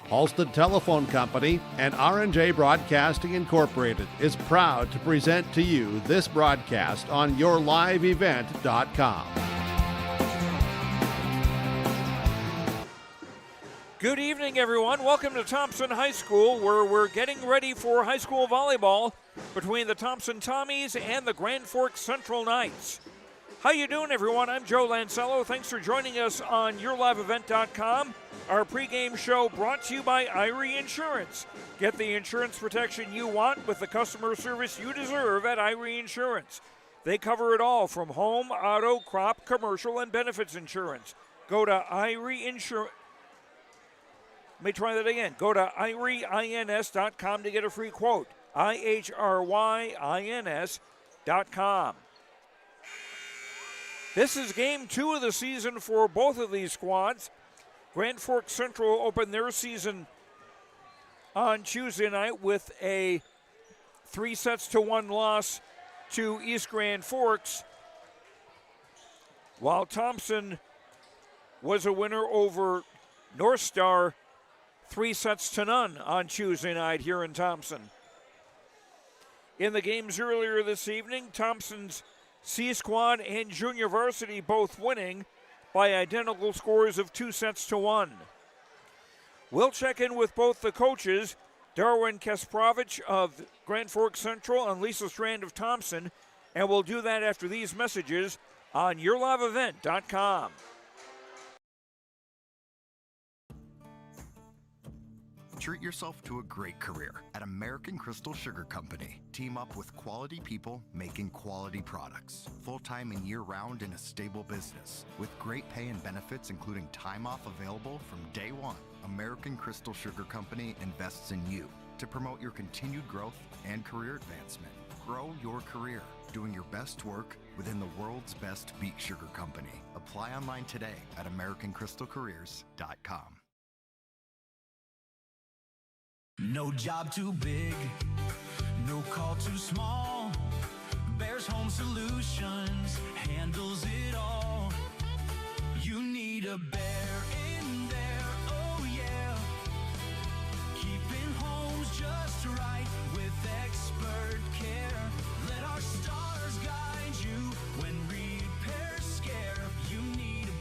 Halstead Telephone Company and R&J Broadcasting Incorporated is proud to present to you this broadcast on YourLiveEvent.com. Good evening, everyone. Welcome to Thompson High School, where we're getting ready for high school volleyball between the Thompson Tommies and the Grand Forks Central Knights. How you doing, everyone? I'm Joe Lancello. Thanks for joining us on YourLiveEvent.com. Our pregame show brought to you by Irie Insurance. Get the insurance protection you want with the customer service you deserve at Irie Insurance. They cover it all from home, auto, crop, commercial, and benefits insurance. Go to Irie Insurance. Let me try that again. Go to IrieINS.com to get a free quote. IHRYINS.com. This is game 2 of the season for both of these squads. Grand Forks Central opened their season on Tuesday night with a 3-1 loss to East Grand Forks, while Thompson was a winner over North Star 3-0 on Tuesday night here in Thompson. In the games earlier this evening, Thompson's C Squad and Junior Varsity both winning by identical scores of 2-1. We'll check in with both the coaches, Darwin Kaspravich of Grand Forks Central and Lisa Strand of Thompson, and we'll do that after these messages on YourLiveEvent.com. Treat yourself to a great career at American Crystal Sugar Company. Team up with quality people making quality products. Full-time and year-round in a stable business. With great pay and benefits including time off available from day one. American Crystal Sugar Company invests in you to promote your continued growth and career advancement. Grow your career doing your best work within the world's best beet sugar company. Apply online today at AmericanCrystalCareers.com. No job too big, no call too small. Bears Home Solutions handles it all. You need a bear in there, oh yeah. Keeping homes just right with expert care. Let our stars guide you when repairs scare. You need a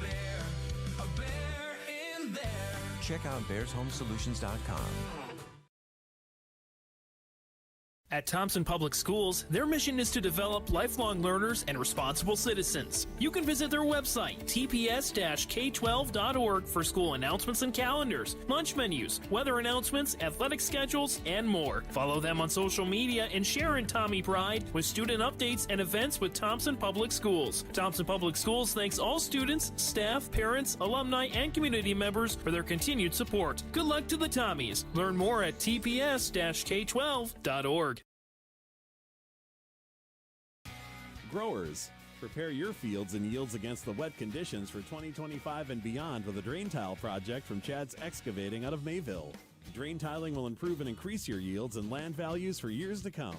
bear in there. Check out BearsHomeSolutions.com. At Thompson Public Schools, their mission is to develop lifelong learners and responsible citizens. You can visit their website, tps-k12.org, for school announcements and calendars, lunch menus, weather announcements, athletic schedules, and more. Follow them on social media and share in Tommy Pride with student updates and events with Thompson Public Schools. Thompson Public Schools thanks all students, staff, parents, alumni, and community members for their continued support. Good luck to the Tommies. Learn more at tps-k12.org. Growers, prepare your fields and yields against the wet conditions for 2025 and beyond with a drain tile project from Chad's Excavating out of Mayville. Drain tiling will improve and increase your yields and land values for years to come.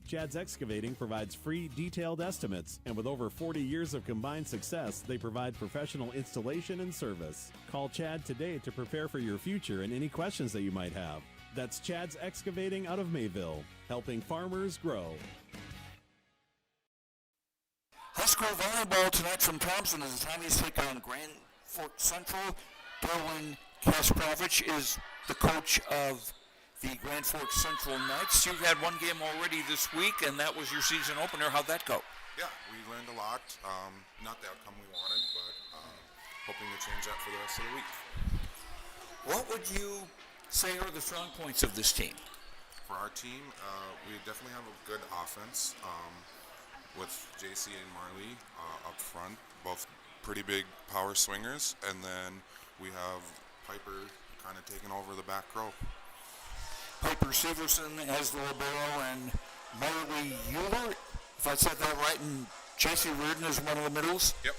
Chad's Excavating provides free, detailed estimates, and with over 40 years of combined success, they provide professional installation and service. Call Chad today to prepare for your future and any questions that you might have. That's Chad's Excavating out of Mayville, helping farmers grow. High school volleyball tonight from Thompson as the Tommies take on Grand Forks Central. Darwin Kaspravich is the coach of the Grand Forks Central Knights. You've had one game already this week, and that was your season opener. How'd that go? Yeah, we learned a lot. Not the outcome we wanted, but hoping to change that for the rest of the week. What would you say are the strong points of this team? For our team, we definitely have a good offense. With JC and Marley up front, both pretty big power swingers, and then we have Piper kind of taking over the back row. Piper Severson as the libero, and Marley Euler, if I said that right, and JC Reardon is one of the middles? Yep,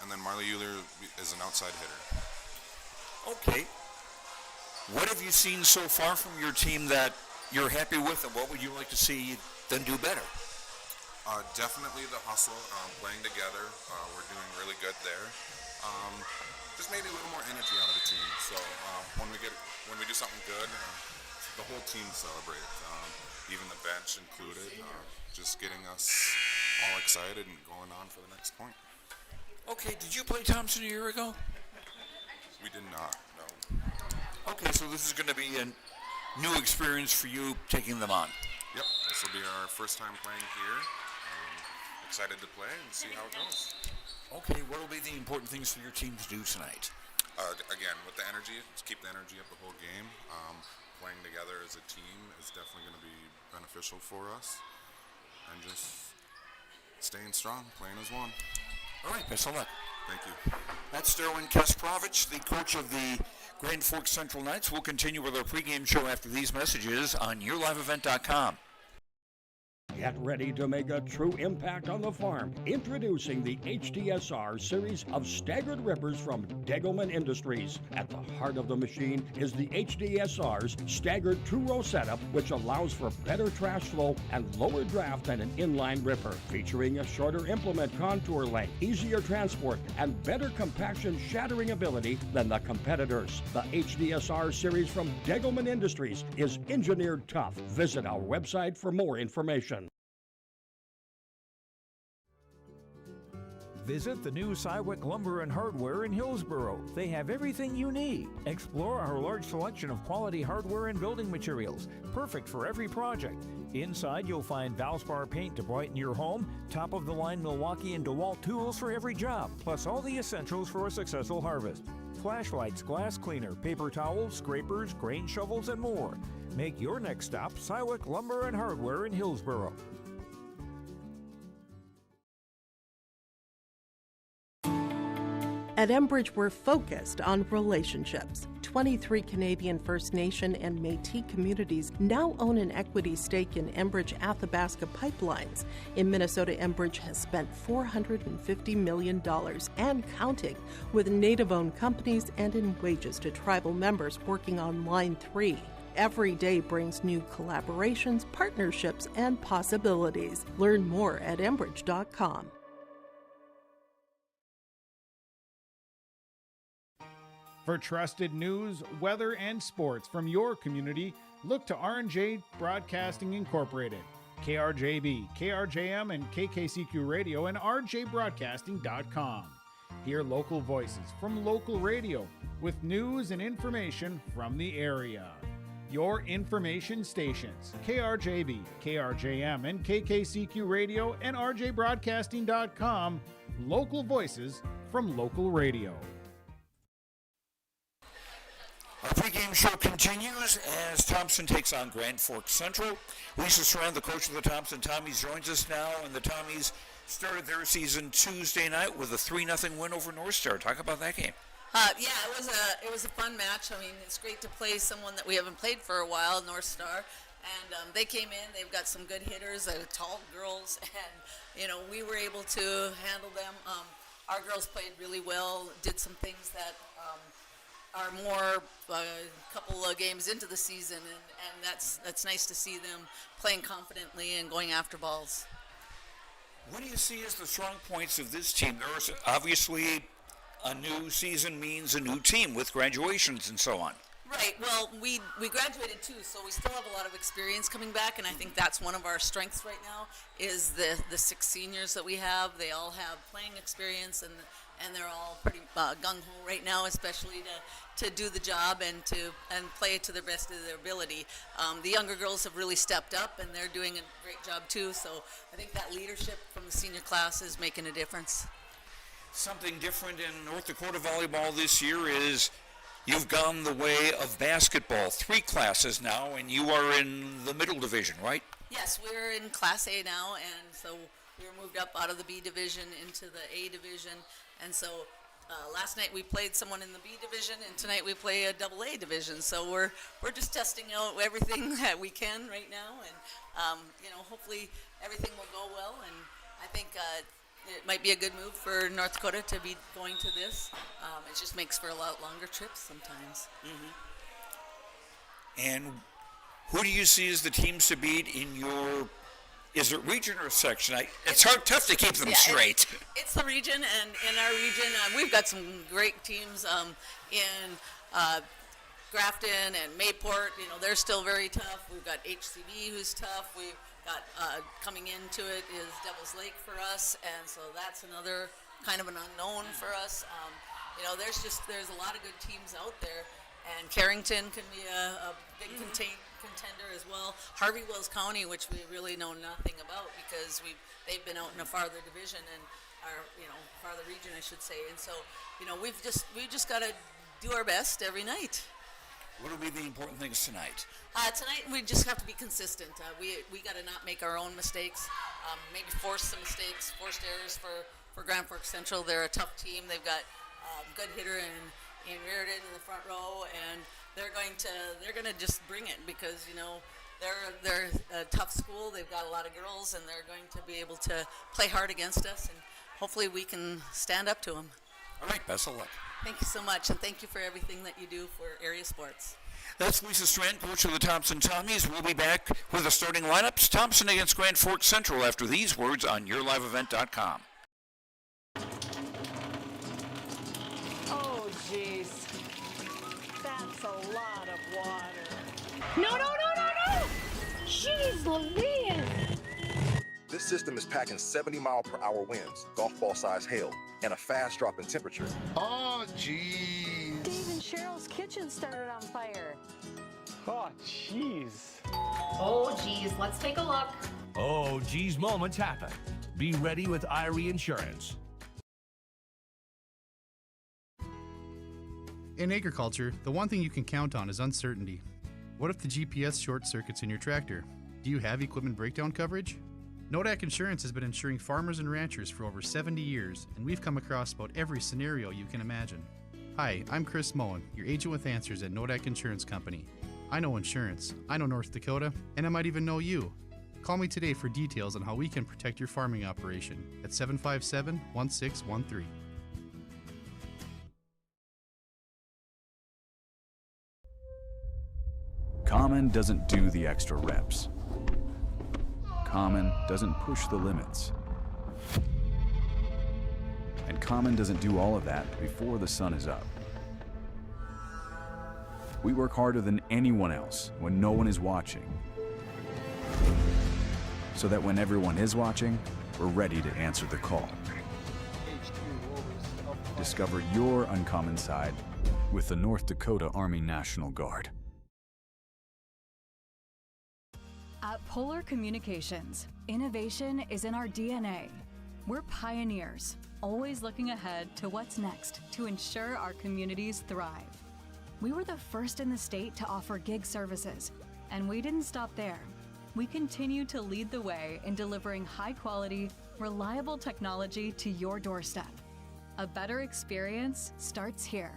and then Marley Euler is an outside hitter. Okay. What have you seen so far from your team that you're happy with, and what would you like to see them do better? Definitely the hustle, playing together. We're doing really good there. Just maybe a little more energy out of the team. So when we do something good, the whole team celebrates, even the bench included. Just getting us all excited and going on for the next point. Okay, did you play Thompson a year ago? We did not, no. Okay, so this is going to be a new experience for you taking them on. Yep, this will be our first time playing here. Excited to play and see how it goes. Okay, what will be the important things for your team to do tonight? Again, with the energy, just keep the energy up the whole game. Playing together as a team is definitely going to be beneficial for us. And just staying strong, playing as one. All right, best of luck. Thank you. That's Derwin Kasparovich, the coach of the Grand Forks Central Knights. We'll continue with our pregame show after these messages on YourLiveEvent.com. Get ready to make a true impact on the farm. Introducing the HDSR series of staggered rippers from Degelman Industries. At the heart of the machine is the HDSR's staggered two-row setup, which allows for better trash flow and lower draft than an inline ripper. Featuring a shorter implement contour length, easier transport, and better compaction shattering ability than the competitors. The HDSR series from Degelman Industries is engineered tough. Visit our website for more information. Visit the new Cywick Lumber and Hardware in Hillsboro. They have everything you need. Explore our large selection of quality hardware and building materials, perfect for every project. Inside, you'll find Valspar paint to brighten your home, top-of-the-line Milwaukee and DeWalt tools for every job, plus all the essentials for a successful harvest. Flashlights, glass cleaner, paper towels, scrapers, grain shovels, and more. Make your next stop Cywick Lumber and Hardware in Hillsboro. At Enbridge, we're focused on relationships. 23 Canadian First Nation and Métis communities now own an equity stake in Enbridge Athabasca Pipelines. In Minnesota, Enbridge has spent $450 million and counting, with Native-owned companies and in wages to tribal members working on Line 3. Every day brings new collaborations, partnerships, and possibilities. Learn more at Enbridge.com. For trusted news, weather, and sports from your community, look to R&J Broadcasting Incorporated. KRJB, KRJM, and KKCQ Radio and rjbroadcasting.com. Hear local voices from local radio with news and information from the area. Your information stations, KRJB, KRJM, and KKCQ Radio and rjbroadcasting.com. Local voices from local radio. Our pregame show continues as Thompson takes on Grand Forks Central. Lisa Saran, the coach of the Thompson Tommies, joins us now, and the Tommies started their season Tuesday night with a 3-0 win over North Star. Talk about that game. Yeah, it was a fun match. I mean, it's great to play someone that we haven't played for a while, North Star. And they came in. They've got some good hitters, tall girls, and we were able to handle them. Our girls played really well, did some things that are more a couple of games into the season, and that's nice to see them playing confidently and going after balls. What do you see as the strong points of this team? There's obviously a new season means a new team with graduations and so on. Right. Well, we graduated too, so we still have a lot of experience coming back, and I think that's one of our strengths right now is the 6 seniors that we have. They all have playing experience, and they're all pretty gung-ho right now, especially to do the job and play it to the best of their ability. The younger girls have really stepped up, and they're doing a great job too. So I think that leadership from the senior class is making a difference. Something different in North Dakota volleyball this year is you've gone the way of basketball. 3 classes now, and you are in the middle division, right? Yes, we're in Class A now, and so we were moved up out of the B division into the A division. And so last night we played someone in the B division, and tonight we play a double A division. So we're just testing out everything that we can right now, and hopefully everything will go well. And I think it might be a good move for North Dakota to be going to this. It just makes for a lot longer trips sometimes. Mm-hmm. And who do you see as the teams to beat in your Is it region or section? It's tough to keep them straight. It's the region, and in our region, we've got some great teams in Grafton and Mayport. You know, they're still very tough. We've got HCB who's tough. We've got coming into it is Devil's Lake for us, and so that's another kind of an unknown for us. You know, there's a lot of good teams out there, and Carrington can be a big contender as well. Harvey-Wells County, which we really know nothing about because they've been out in a farther division and farther region, I should say. And so, you know, we've just got to do our best every night. What will be the important things tonight? Tonight we just have to be consistent. We got to not make our own mistakes. Maybe force some mistakes, forced errors for Grand Forks Central. They're a tough team. They've got good hitter in Reardon in the front row, and they're going to just bring it because, you know, they're a tough school. They've got a lot of girls, and they're going to be able to play hard against us, and hopefully we can stand up to them. All right, best of luck. Thank you so much, and thank you for everything that you do for area sports. That's Lisa Strand, coach of the Thompson Tommies. We'll be back with the starting lineups. Thompson against Grand Forks Central after these words on yourliveevent.com. Oh, jeez. That's a lot of water. No! Jeez Louise! This system is packing 70-mile-per-hour winds, golf ball-sized hail, and a fast drop in temperature. Oh, jeez. Dave and Cheryl's kitchen started on fire. Oh, jeez. Oh, geez, let's take a look. Oh, geez, moments happen. Be ready with Irie Insurance. In agriculture, the one thing you can count on is uncertainty. What if the GPS short circuits in your tractor? Do you have equipment breakdown coverage? Nodak Insurance has been insuring farmers and ranchers for over 70 years, and we've come across about every scenario you can imagine. Hi, I'm Chris Moen, your agent with answers at Nodak Insurance Company. I know insurance, I know North Dakota, and I might even know you. Call me today for details on how we can protect your farming operation at 757-1613. Common doesn't do the extra reps. Common doesn't push the limits. And Common doesn't do all of that before the sun is up. We work harder than anyone else when no one is watching, so that when everyone is watching, we're ready to answer the call. Discover your uncommon side with the North Dakota Army National Guard. At Polar Communications, innovation is in our DNA. We're pioneers, always looking ahead to what's next to ensure our communities thrive. We were the first in the state to offer gig services, and we didn't stop there. We continue to lead the way in delivering high-quality, reliable technology to your doorstep. A better experience starts here.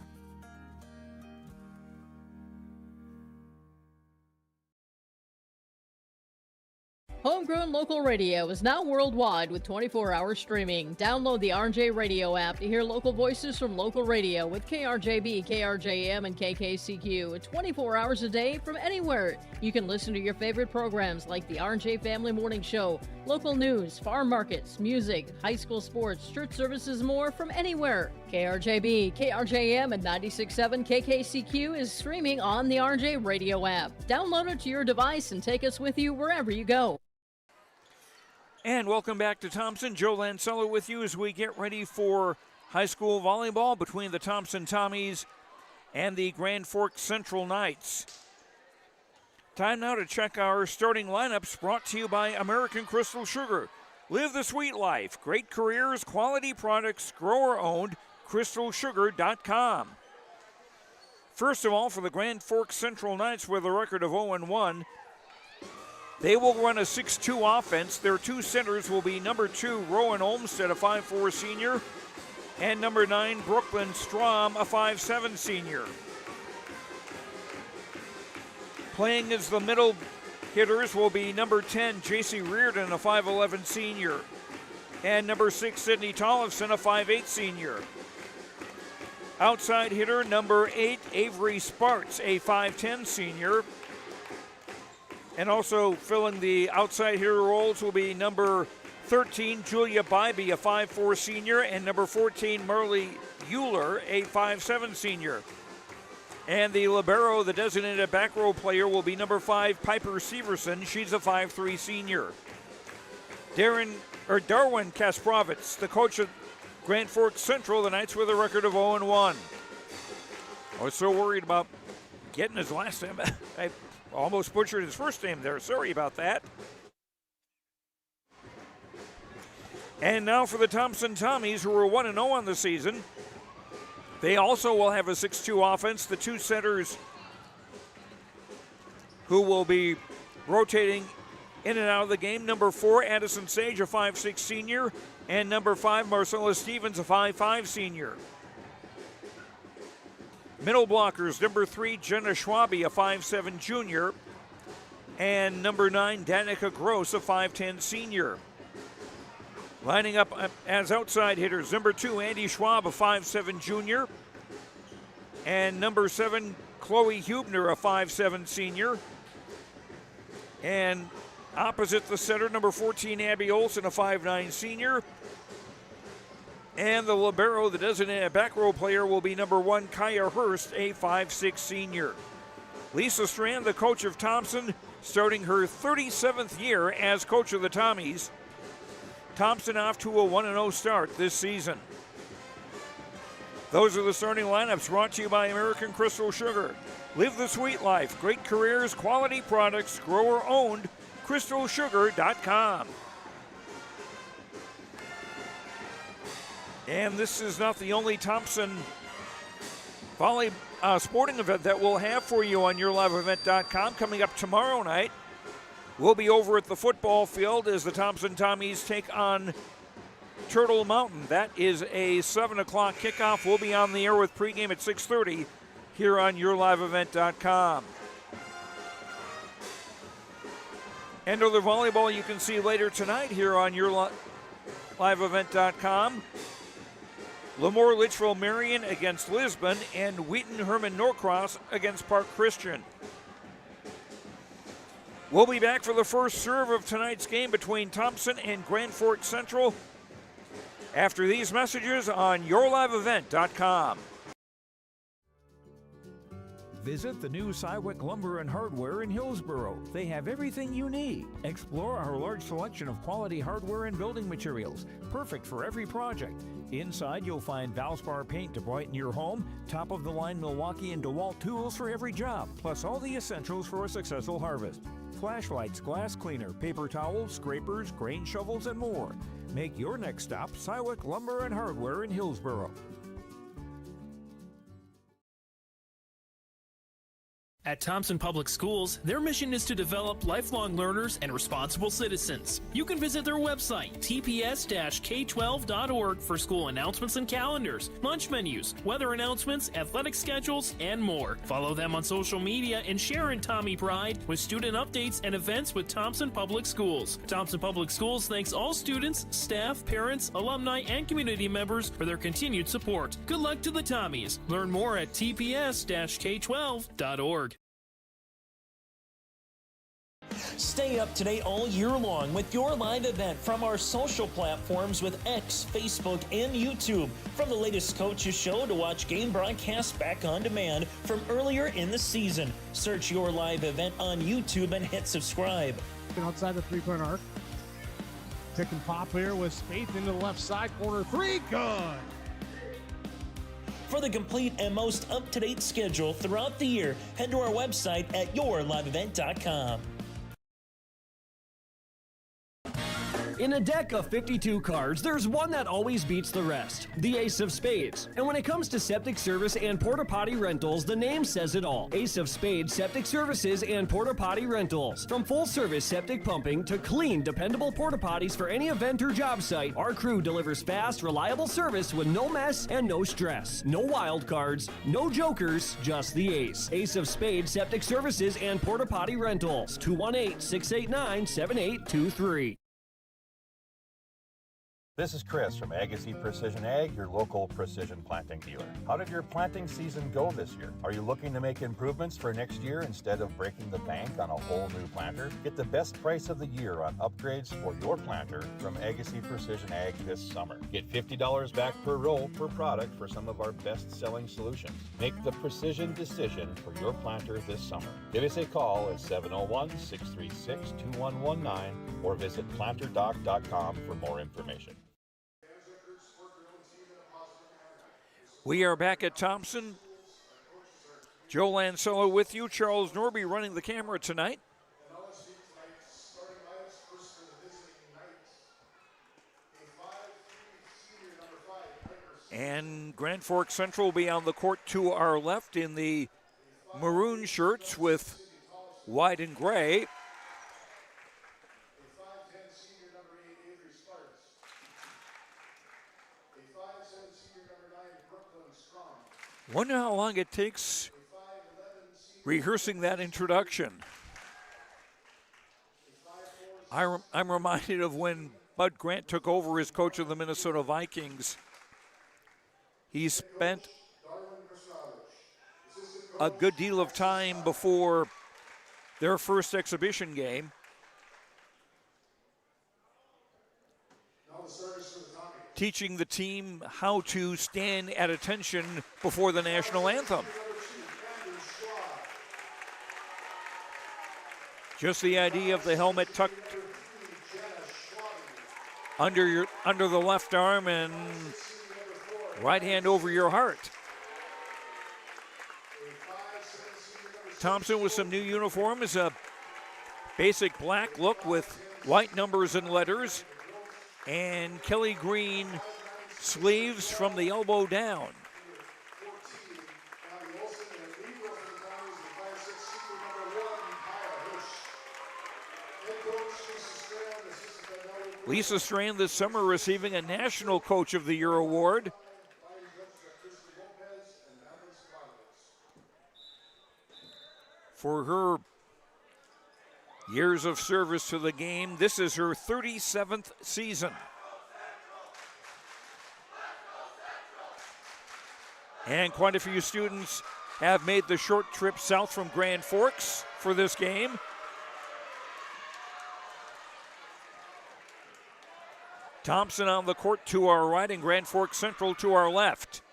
Homegrown local radio is now worldwide with 24-hour streaming. Download the RJ Radio app to hear local voices from local radio with KRJB, KRJM, and KKCQ 24 hours a day from anywhere. You can listen to your favorite programs like the RJ Family Morning Show, local news, farm markets, music, high school sports, church services, more from anywhere. KRJB, KRJM, and 96.7 KKCQ is streaming on the RJ Radio app. Download it to your device and take us with you wherever you go. And welcome back to Thompson. Joe Lancello with you as we get ready for high school volleyball between the Thompson Tommies and the Grand Forks Central Knights. Time now to check our starting lineups, brought to you by American Crystal Sugar. Live the sweet life. Great careers, quality products, grower-owned, crystalsugar.com. First of all, for the Grand Forks Central Knights with a record of 0-1, they will run a 6-2 offense. Their two centers will be number 2, Rowan Olmstead, a 5'4 senior, and number 9, Brooklyn Strom, a 5'7 senior. Playing as the middle hitters will be number 10, J.C. Reardon, a 5'11 senior, and number 6, Sydney Tollefson, a 5'8 senior. Outside hitter, number 8, Avery Sparts, a 5'10 senior. And also filling the outside hitter roles will be number 13, Julia Bybee, a 5'4 senior, and number 14, Marley Euler, a 5'7 senior. And the libero, the designated back row player, will be number 5, Piper Severson. She's a 5'3 senior. Darwin Kaspravitz, the coach of Grand Forks Central, the Knights with a record of 0-1. I was so worried about getting his last name. I almost butchered his first name there. Sorry about that. And now for the Thompson Tommies, who are 1-0 on the season. They also will have a 6-2 offense. The two centers who will be rotating in and out of the game. Number 4, Addison Sage, a 5'6 senior, and number 5, Marcella Stevens, a 5'5 senior. Middle blockers, number 3, Jenna Schwabe, a 5'7 junior, and number 9, Danica Gross, a 5'10 senior. Lining up as outside hitters, number 2, Andy Schwab, a 5'7 junior, and number 7, Chloe Hubner, a 5'7 senior. And opposite the center, number 14, Abby Olson, a 5'9 senior. And the libero, the designated back row player, will be number 1, Kaya Hurst, a 5'6 senior. Lisa Strand, the coach of Thompson, starting her 37th year as coach of the Tommies. Thompson off to a 1-0 start this season. Those are the starting lineups brought to you by American Crystal Sugar. Live the sweet life. Great careers, quality products, grower owned. CrystalSugar.com. And this is not the only Thompson volley sporting event that we'll have for you on YourLiveEvent.com. Coming up tomorrow night, we'll be over at the football field as the Thompson Tommies take on Turtle Mountain. That is a 7 o'clock kickoff. We'll be on the air with pregame at 6:30 here on YourLiveEvent.com. And other volleyball you can see later tonight here on YourLiveEvent.com. Lemoore Litchfield Marion against Lisbon, and Wheaton Herman Norcross against Park Christian. We'll be back for the first serve of tonight's game between Thompson and Grand Forks Central after these messages on YourLiveEvent.com. Visit the new Cywick Lumber and Hardware in Hillsboro. They have everything you need. Explore our large selection of quality hardware and building materials, perfect for every project. Inside, you'll find Valspar paint to brighten your home, top-of-the-line Milwaukee and DeWalt tools for every job, plus all the essentials for a successful harvest. Flashlights, glass cleaner, paper towels, scrapers, grain shovels, and more. Make your next stop Cywick Lumber and Hardware in Hillsboro. At Thompson Public Schools, their mission is to develop lifelong learners and responsible citizens. You can visit their website, tps-k12.org, for school announcements and calendars, lunch menus, weather announcements, athletic schedules, and more. Follow them on social media and share in Tommy Pride with student updates and events with Thompson Public Schools. Thompson Public Schools thanks all students, staff, parents, alumni, and community members for their continued support. Good luck to the Tommies. Learn more at tps-k12.org. Stay up to date all year long with your live event from our social platforms with X, Facebook, and YouTube. From the latest coaches show to watch game broadcasts back on demand from earlier in the season. Search your live event on YouTube and hit subscribe. Outside the three-point arc. Pick and pop here with Spaeth into the left side corner. Three, good. For the complete and most up-to-date schedule throughout the year, head to our website at yourliveevent.com. In a deck of 52 cards, there's one that always beats the rest, the Ace of Spades. And when it comes to septic service and porta potty rentals, the name says it all. Ace of Spades Septic Services and Porta Potty Rentals. From full-service septic pumping to clean, dependable porta potties for any event or job site, our crew delivers fast, reliable service with no mess and no stress. No wild cards, no jokers, just the Ace. Ace of Spades Septic Services and Porta Potty Rentals. 218-689-7823. This is Chris from Agassiz Precision Ag, your local precision planting dealer. How did your planting season go this year? Are you looking to make improvements for next year instead of breaking the bank on a whole new planter? Get the best price of the year on upgrades for your planter from Agassiz Precision Ag this summer. Get $50 back per row per product for some of our best-selling solutions. Make the precision decision for your planter this summer. Give us a call at 701-636-2119 or visit planterdoc.com for more information. We are back at Thompson. Joe Lancello with you. Charles Norby running the camera tonight. And Grand Forks Central will be on the court to our left in the maroon shirts with white and gray. Wonder how long it takes rehearsing that introduction. I'm reminded of when Bud Grant took over as coach of the Minnesota Vikings. He spent a good deal of time before their first exhibition game teaching the team how to stand at attention before the national anthem. Just the idea of the helmet tucked under the left arm and right hand over your heart. Thompson with some new uniforms, a basic black look with white numbers and letters, and Kelly green sleeves from the elbow down. Lisa Strand this summer receiving a National Coach of the Year award. For her years of service to the game, this is her 37th season. And quite a few students have made the short trip south from Grand Forks for this game. Thompson on the court to our right and Grand Forks Central to our left.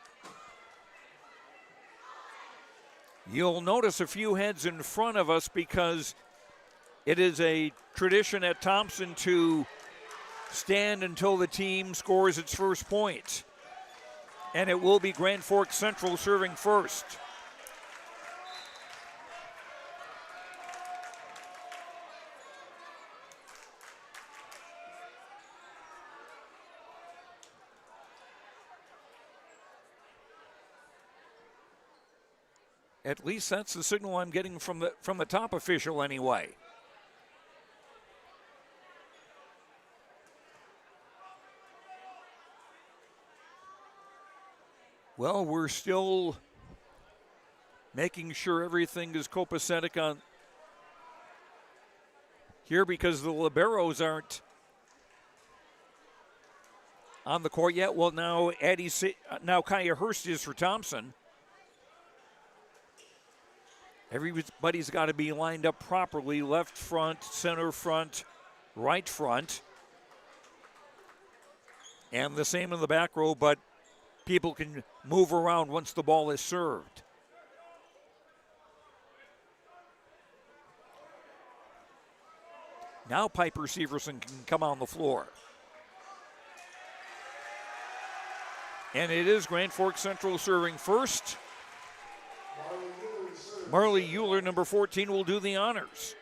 You'll notice a few heads in front of us because it is a tradition at Thompson to stand until the team scores its first point. And it will be Grand Forks Central serving first. At least that's the signal I'm getting from the top official anyway. Well, we're still making sure everything is copacetic on here because the liberos aren't on the court yet. Well, now Kaya Hurst is for Thompson. Everybody's got to be lined up properly. Left front, center front, right front. And the same in the back row, but people can move around once the ball is served. Now Piper Severson can come on the floor. And it is Grand Forks Central serving first. Marley Euler, number 14, will do the honors.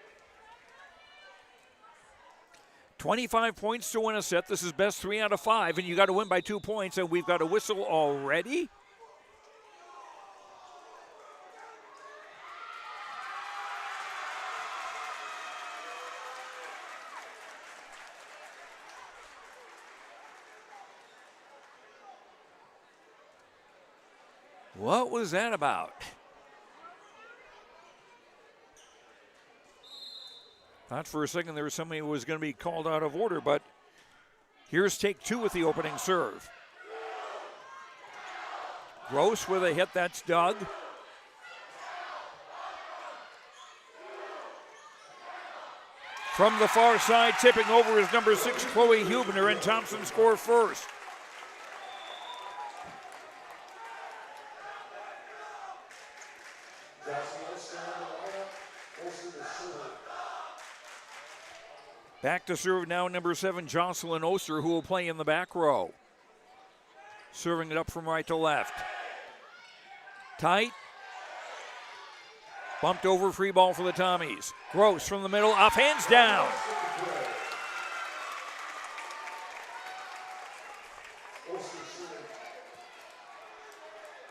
25 points to win a set. This is best 3 out of 5, and you got to win by 2 points, and we've got a whistle already. What was that about? Thought for a second there was somebody who was going to be called out of order, but Here's take two with the opening serve. Gross with a hit, that's Doug. From the far side, tipping over is number 6, Chloe Huebner, and Thompson score first. Back to serve now, number 7, Jocelyn Oster, who will play in the back row. Serving it up from right to left. Tight. Bumped over, free ball for the Tommies. Gross from the middle, off hands down.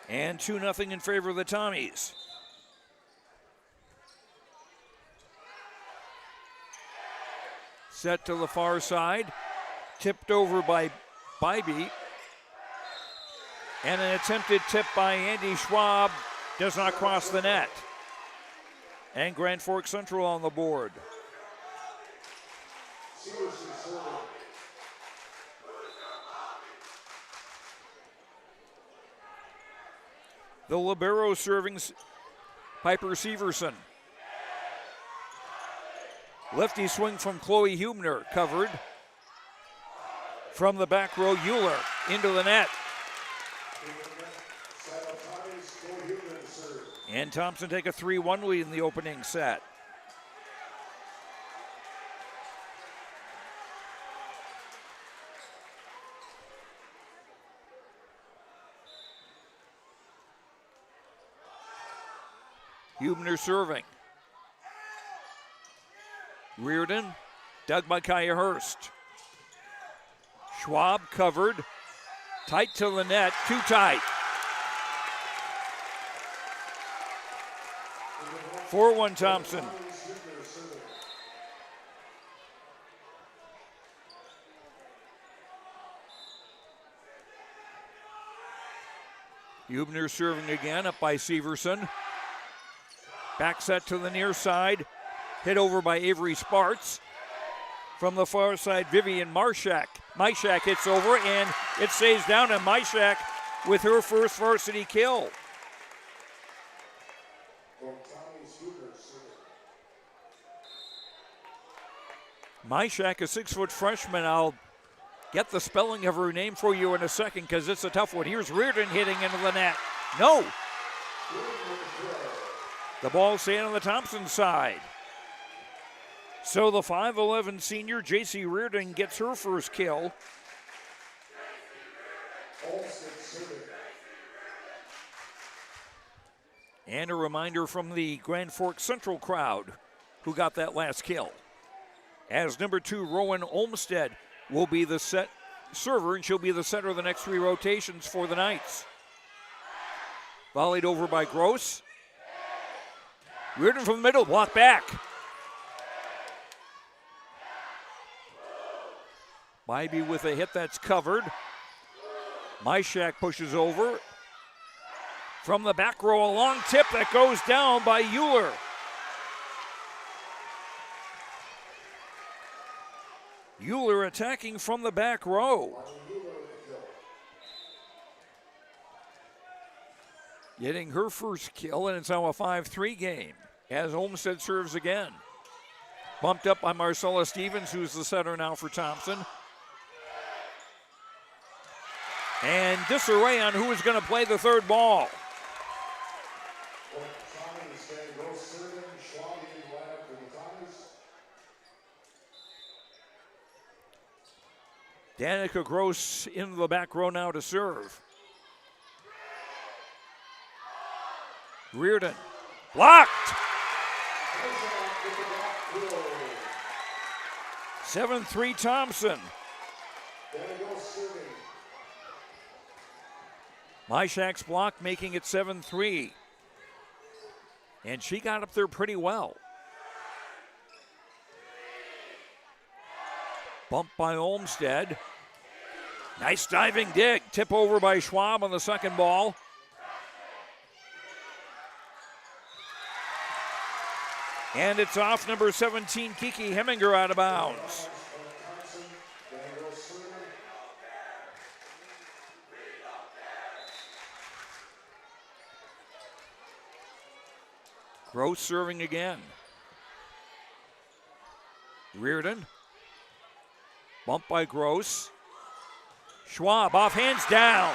And 2-0 in favor of the Tommies. Set to the far side. Tipped over by Bybee. And an attempted tip by Andy Schwab does not cross the net. And Grand Forks Central on the board. The libero serving Piper Severson. Lefty swing from Chloe Huebner, covered. From the back row, Euler into the net. And Thompson take a 3-1 lead in the opening set. Huebner serving. Reardon, dug by Kaya Hurst. Schwab covered. Tight to the net, too tight. 4-1 Thompson. Huebner serving again, up by Severson. Back set to the near side. Hit over by Avery Sparts. From the far side, Vivian Myshak. Myshak hits over and it stays down, and Myshak with her first varsity kill. Myshak, a 6-foot freshman. I'll get the spelling of her name for you in a second because it's a tough one. Here's Reardon hitting into the net. No. The ball staying on the Thompson side. So the 5'11 senior, J.C. Reardon, gets her first kill. And a reminder from the Grand Forks Central crowd who got that last kill. As number 2, Rowan Olmstead, will be the set server, and she'll be the center of the next 3 rotations for the Knights. Volleyed over by Gross. Reardon from the middle, block back. Bybee with a hit that's covered. Myshak pushes over. From the back row, a long tip that goes down by Euler. Euler attacking from the back row. Getting her first kill, and it's now a 5-3 game as Olmstead serves again. Bumped up by Marcella Stevens, who's the setter now for Thompson. And disarray on who is going to play the third ball. Danica Gross in the back row now to serve. Reardon, blocked. 7-3 Thompson. Myshak's block making it 7-3. And she got up there pretty well. Bumped by Olmstead. Nice diving dig. Tip over by Schwab on the second ball. And it's off number 17, Kiki Heminger, out of bounds. Gross serving again. Reardon. Bump by Gross. Schwab off hands down.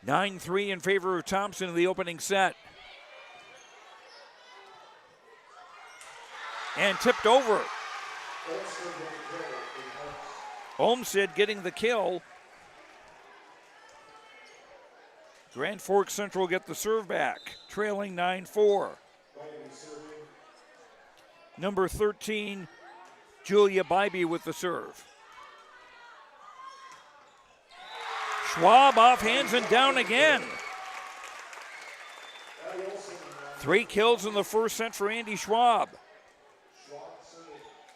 (9-3) in favor of Thompson in the opening set. And tipped over. Olmsted getting the kill. Grand Forks Central get the serve back, trailing 9-4. Number 13, Julia Bybee with the serve. Schwab off hands and down again. 3 kills in the first set for Andy Schwab.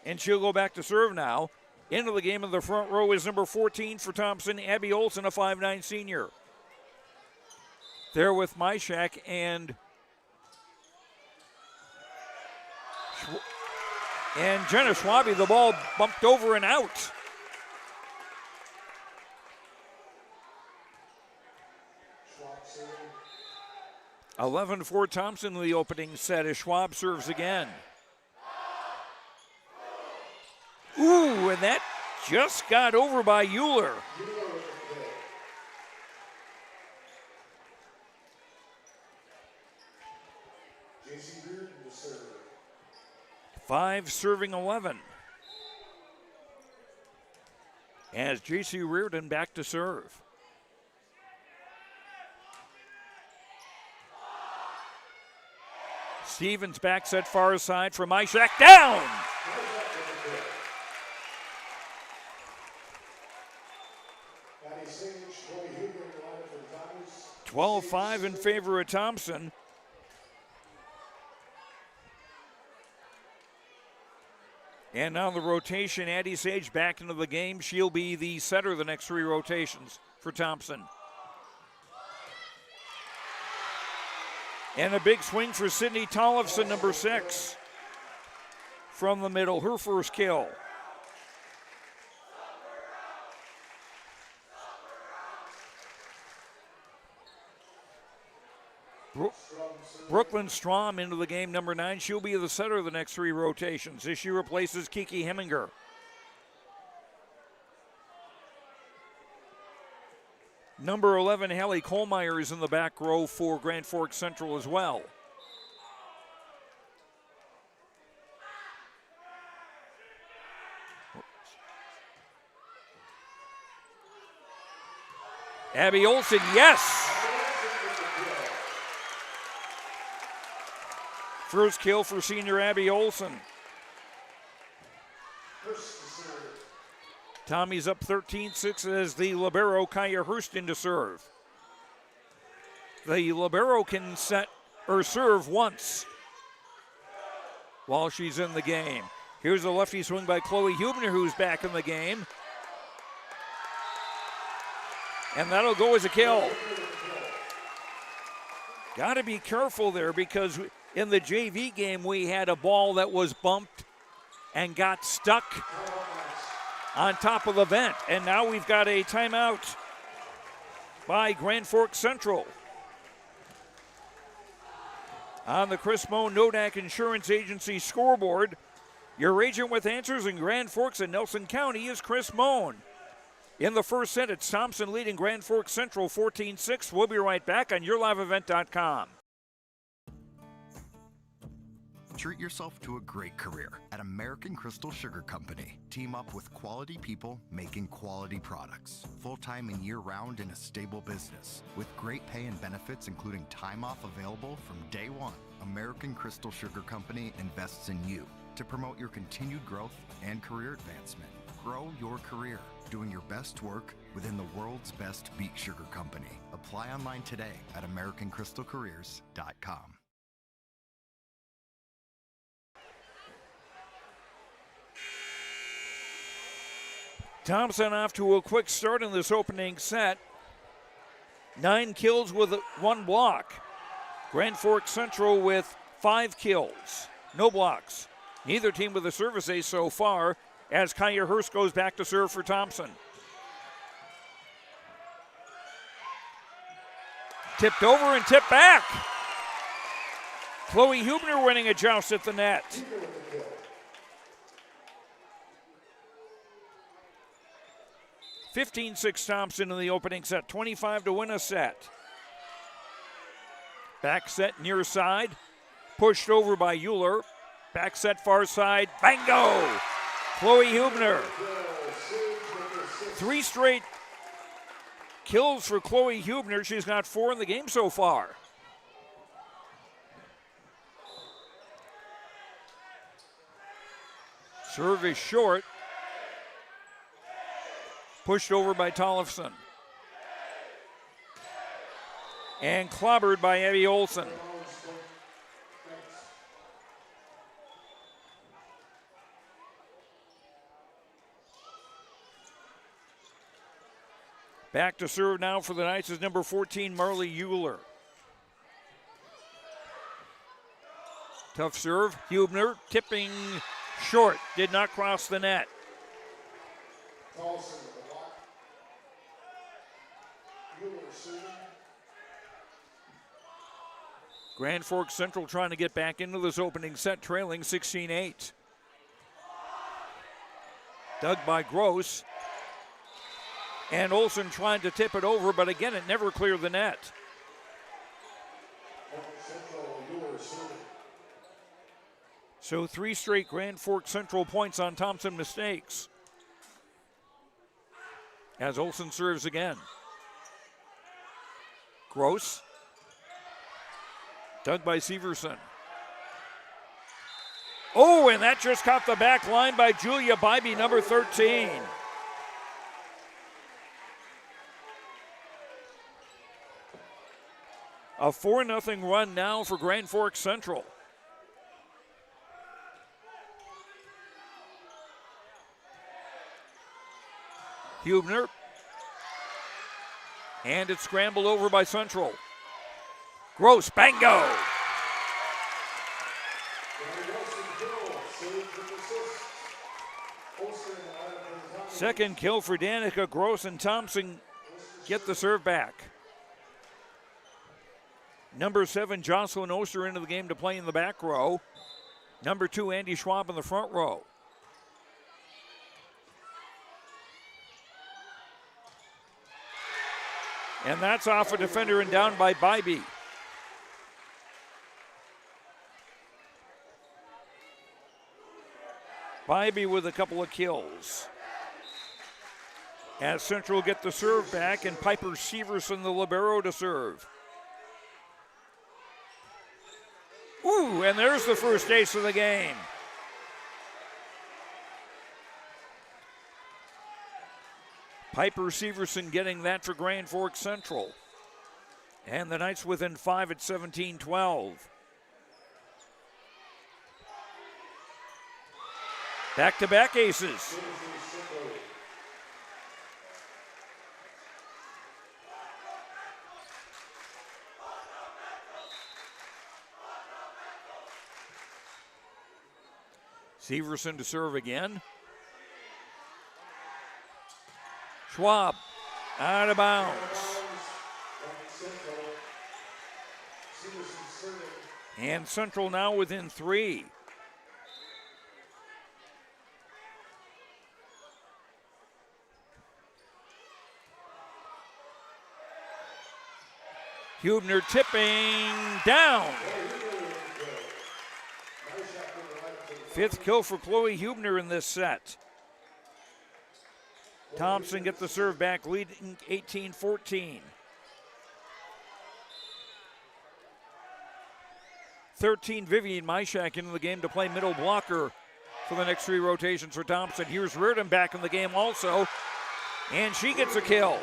And she'll go back to serve now. Into the game in the front row is number 14 for Thompson, Abby Olson, a 5'9" senior. There with Myshak and Jenna Schwabe. The ball bumped over and out. (11-4) Thompson in the opening set as Schwab serves again. Ooh, and that just got over by Euler. Five serving 11. As J.C. Reardon back to serve. Stevens back set far side for Myshak down. 12-5 in favor of Thompson. And now the rotation, Addie Sage back into the game. She'll be the setter the next 3 rotations for Thompson. And a big swing for Sydney Tollefson, number 6. From the middle, her first kill. Brooklyn Strom into the game, number 9. She'll be the setter of the next 3 rotations. This she replaces Kiki Heminger. Number 11, Hallie Kohlmeyer is in the back row for Grand Forks Central as well. Abby Olson, yes! First kill for senior Abby Olson. Tommies up 13-6 as the libero Kaya Hurston to serve. The libero can set or serve once while she's in the game. Here's a lefty swing by Chloe Hubner, who's back in the game. And that'll go as a kill. Got to be careful there because in the JV game we had a ball that was bumped and got stuck on top of the vent. And now we've got a timeout by Grand Forks Central. On the Chris Moe Nodak Insurance Agency scoreboard, your agent with answers in Grand Forks and Nelson County is Chris Moe. In the first set, it's Thompson leading Grand Forks Central 14-6. We'll be right back on YourLiveEvent.com. Treat yourself to a great career at American Crystal Sugar Company. Team up with quality people making quality products. Full-time and year-round in a stable business. With great pay and benefits including time off available from day one. American Crystal Sugar Company invests in you to promote your continued growth and career advancement. Grow your career, doing your best work within the world's best beet sugar company. Apply online today at AmericanCrystalCareers.com. Thompson off to a quick start in this opening set. 9 kills with 1 block. Grand Forks Central with 5 kills, no blocks. Neither team with a service ace so far as Kaya Hurst goes back to serve for Thompson. Tipped over and tipped back. Chloe Hubner winning a joust at the net. (15-6) Thompson in the opening set, 25 to win a set. Back set near side, pushed over by Euler. Back set far side, bango! Chloe Hubner. 3 straight kills for Chloe Hubner. She's got 4 in the game so far. Serve is short. Pushed over by Tollefson. And clobbered by Abby Olsen. Back to serve now for the Knights is number 14, Marley Euler. Tough serve. Hubner tipping short. Did not cross the net. Grand Forks Central trying to get back into this opening set, trailing 16-8. Dug by Gross. And Olsen trying to tip it over, but again, it never cleared the net. So 3 straight Grand Forks Central points on Thompson mistakes. As Olsen serves again. Gross. Dug by Severson. Oh, and that just caught the back line by Julia Bybee, number 13. A 4-0 run now for Grand Forks Central. Hubner. And it's scrambled over by Central. Gross, bango! Second kill for Danica. Gross and Thompson get the serve back. Number 7, Jocelyn Oster into the game to play in the back row. Number 2, Andy Schwab in the front row. And that's off a defender and down by Bybee. Bybee with a couple of kills. As Central get the serve back, and Piper Severson, the libero, to serve. Ooh, and there's the first ace of the game. Piper Severson getting that for Grand Forks Central. And the Knights within 5 at 17-12. Back-to-back aces. Severson to serve again. Schwab out of bounds. And Central now within 3. Hubner tipping down. 5th kill for Chloe Hubner in this set. Thompson get the serve back, leading 18-14. 13, Vivian Myshak into the game to play middle blocker for the next 3 rotations for Thompson. Here's Reardon back in the game also, and she gets a kill.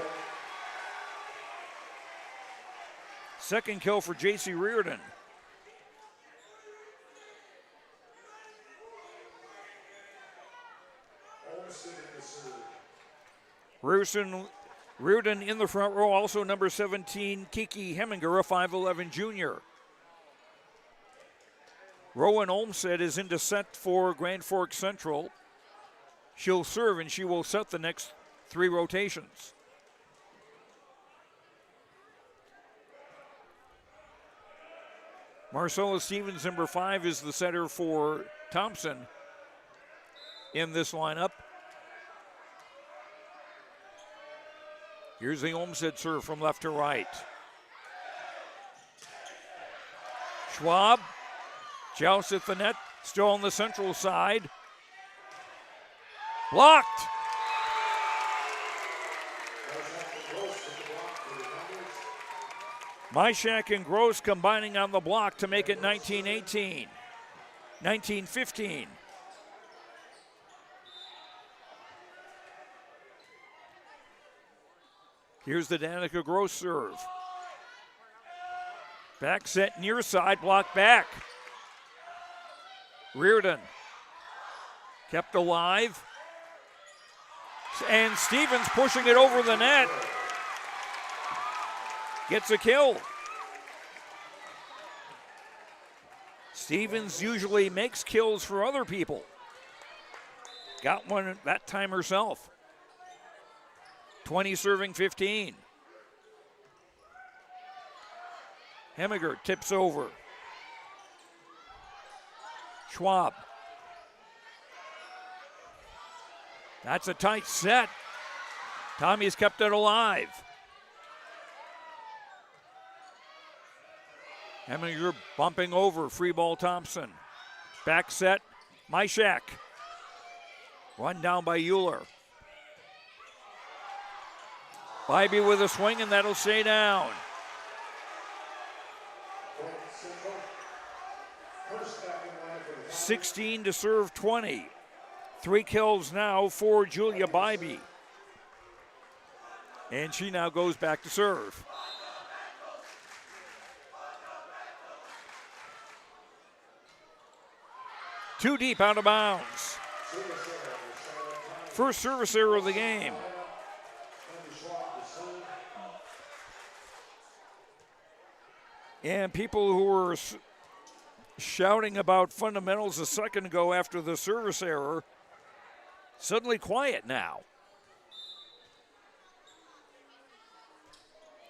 2nd kill for J.C. Reardon. Reardon in the front row, also number 17, Kiki Heminger, a 5'11 junior. Rowan Olmsted is into set for Grand Forks Central. She'll serve and she will set the next 3 rotations. Marcella Stevens, number 5, is the setter for Thompson in this lineup. Here's the Olmsted serve from left to right. Schwab jousts at the net, still on the Central side. Blocked. Myshak and Gross combining on the block to make it 19-18. 19-15. Here's the Danica Gross serve. Back set near side, blocked back. Reardon kept alive. And Stevens pushing it over the net. Gets a kill. Stevens usually makes kills for other people. Got one that time herself. 20 serving 15. Hemiger tips over. Schwab. That's a tight set. Tommy's kept it alive. Heminger bumping over, free ball Thompson. Back set, Myshak. Run down by Euler. Bybee with a swing, and that'll stay down. $16 to serve 20. 3 kills now for Julia Bybee. And she now goes back to serve. Too deep, out of bounds. First service error of the game. And people who were shouting about fundamentals a second ago after the service error, suddenly quiet now.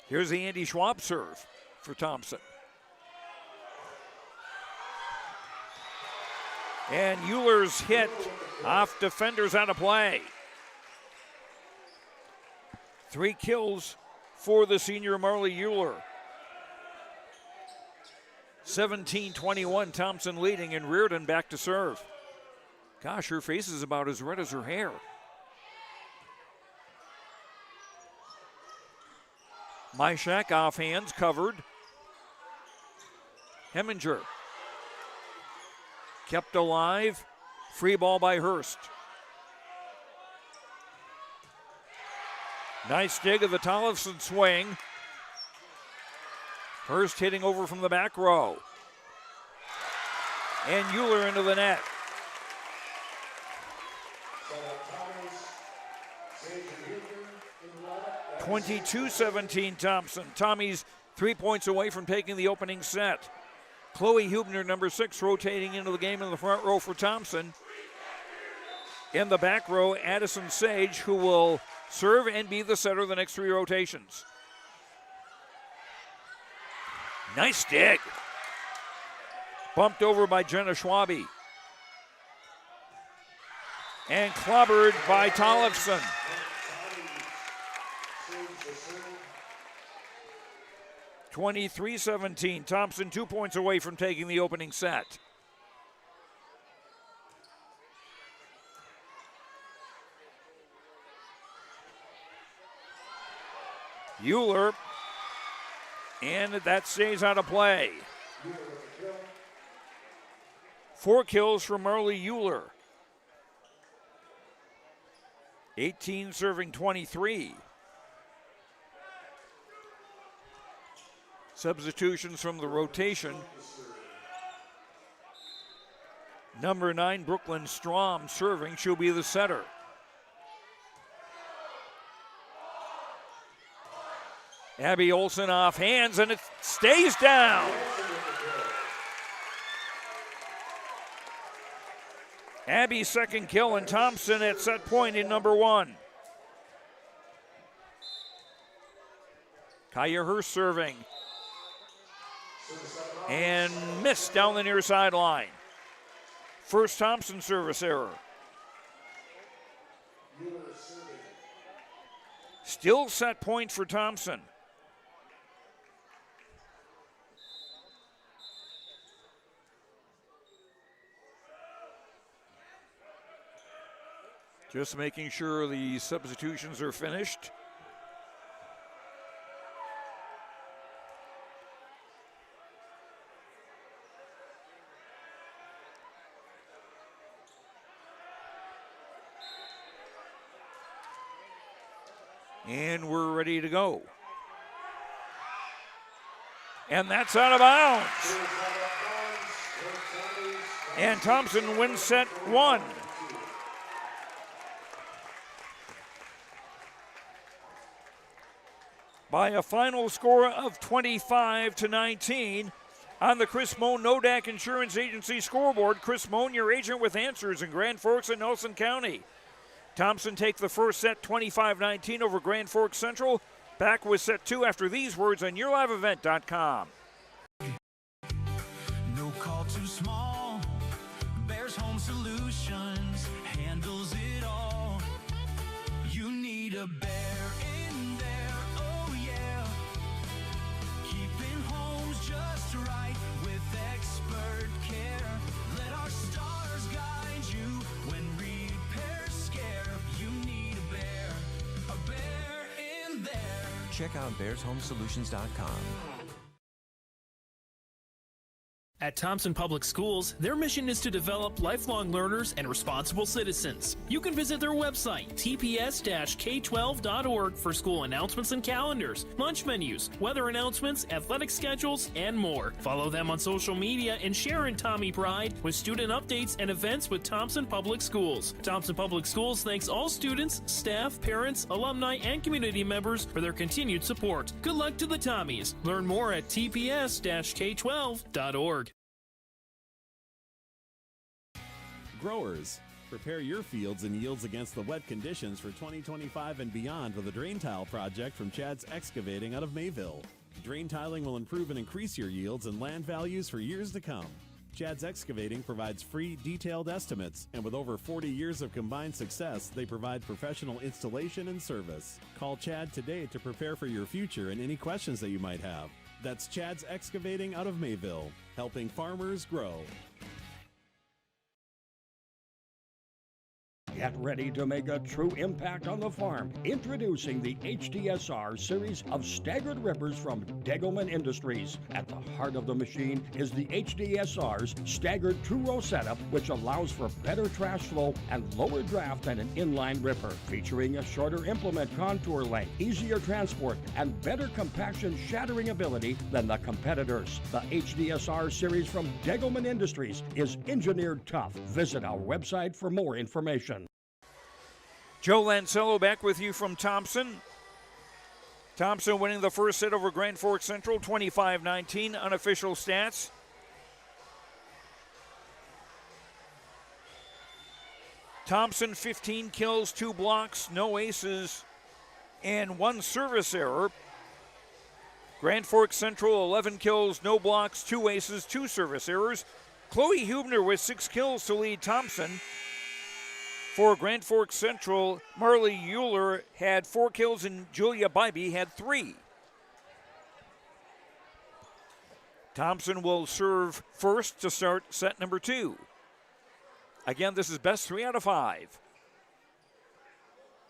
Here's the Andy Schwab serve for Thompson. And Euler's hit off defenders out of play. 3 kills for the senior Marley Euler. 17-21, Thompson leading, and Reardon back to serve. Gosh, her face is about as red as her hair. Myshak off hands, covered. Heminger kept alive. Free ball by Hurst. Nice dig of the Tollefson swing. Hurst hitting over from the back row. And Euler into the net. (22-17) Thompson. Tommies 3 points away from taking the opening set. Chloe Hubner, number 6, rotating into the game in the front row for Thompson. In the back row, Addison Sage, who will serve and be the setter the next 3 rotations. Nice dig. Bumped over by Jenna Schwabe. And clobbered by Tollefson. (23-17). Thompson 2 points away from taking the opening set. Euler, and that stays out of play. 4 kills for Marley Euler. 18 serving 23. Substitutions from the rotation. Number 9, Brooklyn Strom serving. She'll be the setter. Abby Olson off hands, and it stays down. Abby's second kill, and Thompson at set point in number 1. Kaya Hurst serving. And missed down the near sideline. First Thompson service error. Still set point for Thompson. Just making sure the substitutions are finished. And we're ready to go. And that's out of bounds. And Thompson wins set 1. By a final score of 25-19 on the Chris Moan Nodak Insurance Agency scoreboard. Chris Moan, your agent with answers in Grand Forks and Nelson County. Thompson take the first set 25-19 over Grand Forks Central. Back with set 2 after these words on YourLiveEvent.com. No call too small. Bears Home Solutions handles it all. You need a bear in there, oh yeah. Keeping homes just right with expert care. Let our stars guide you when repairs scare. You need a bear in there. Check out bearshomesolutions.com. At Thompson Public Schools, their mission is to develop lifelong learners and responsible citizens. You can visit their website, tps-k12.org, for school announcements and calendars, lunch menus, weather announcements, athletic schedules, and more. Follow them on social media and share in Tommy Pride with student updates and events with Thompson Public Schools. Thompson Public Schools thanks all students, staff, parents, alumni, and community members for their continued support. Good luck to the Tommies. Learn more at tps-k12.org. Growers, prepare your fields and yields against the wet conditions for 2025 and beyond with a drain tile project from Chad's Excavating out of Mayville. Drain tiling will improve and increase your yields and land values for years to come. Chad's Excavating provides free, detailed estimates, and with over 40 years of combined success, they provide professional installation and service. Call Chad today to prepare for your future and any questions that you might have. That's Chad's Excavating out of Mayville, helping farmers grow. Get ready to make a true impact on the farm. Introducing the HDSR series of staggered rippers from Degelman Industries. At the heart of the machine is the HDSR's staggered two-row setup, which allows for better trash flow and lower draft than an inline ripper. Featuring a shorter implement contour length, easier transport, and better compaction shattering ability than the competitors. The HDSR series from Degelman Industries is engineered tough. Visit our website for more information. Joe Lancello back with you from Thompson. Thompson winning the first set over Grand Forks Central, 25-19, unofficial stats. Thompson, 15 kills, 2 blocks, no aces, and 1 service error. Grand Forks Central, 11 kills, no blocks, 2 aces, 2 service errors. Chloe Hubner with 6 kills to lead Thompson. For Grand Forks Central, Marley Euler had 4 kills and Julia Bybee had 3. Thompson will serve first to start set number 2. Again, this is best 3 out of 5.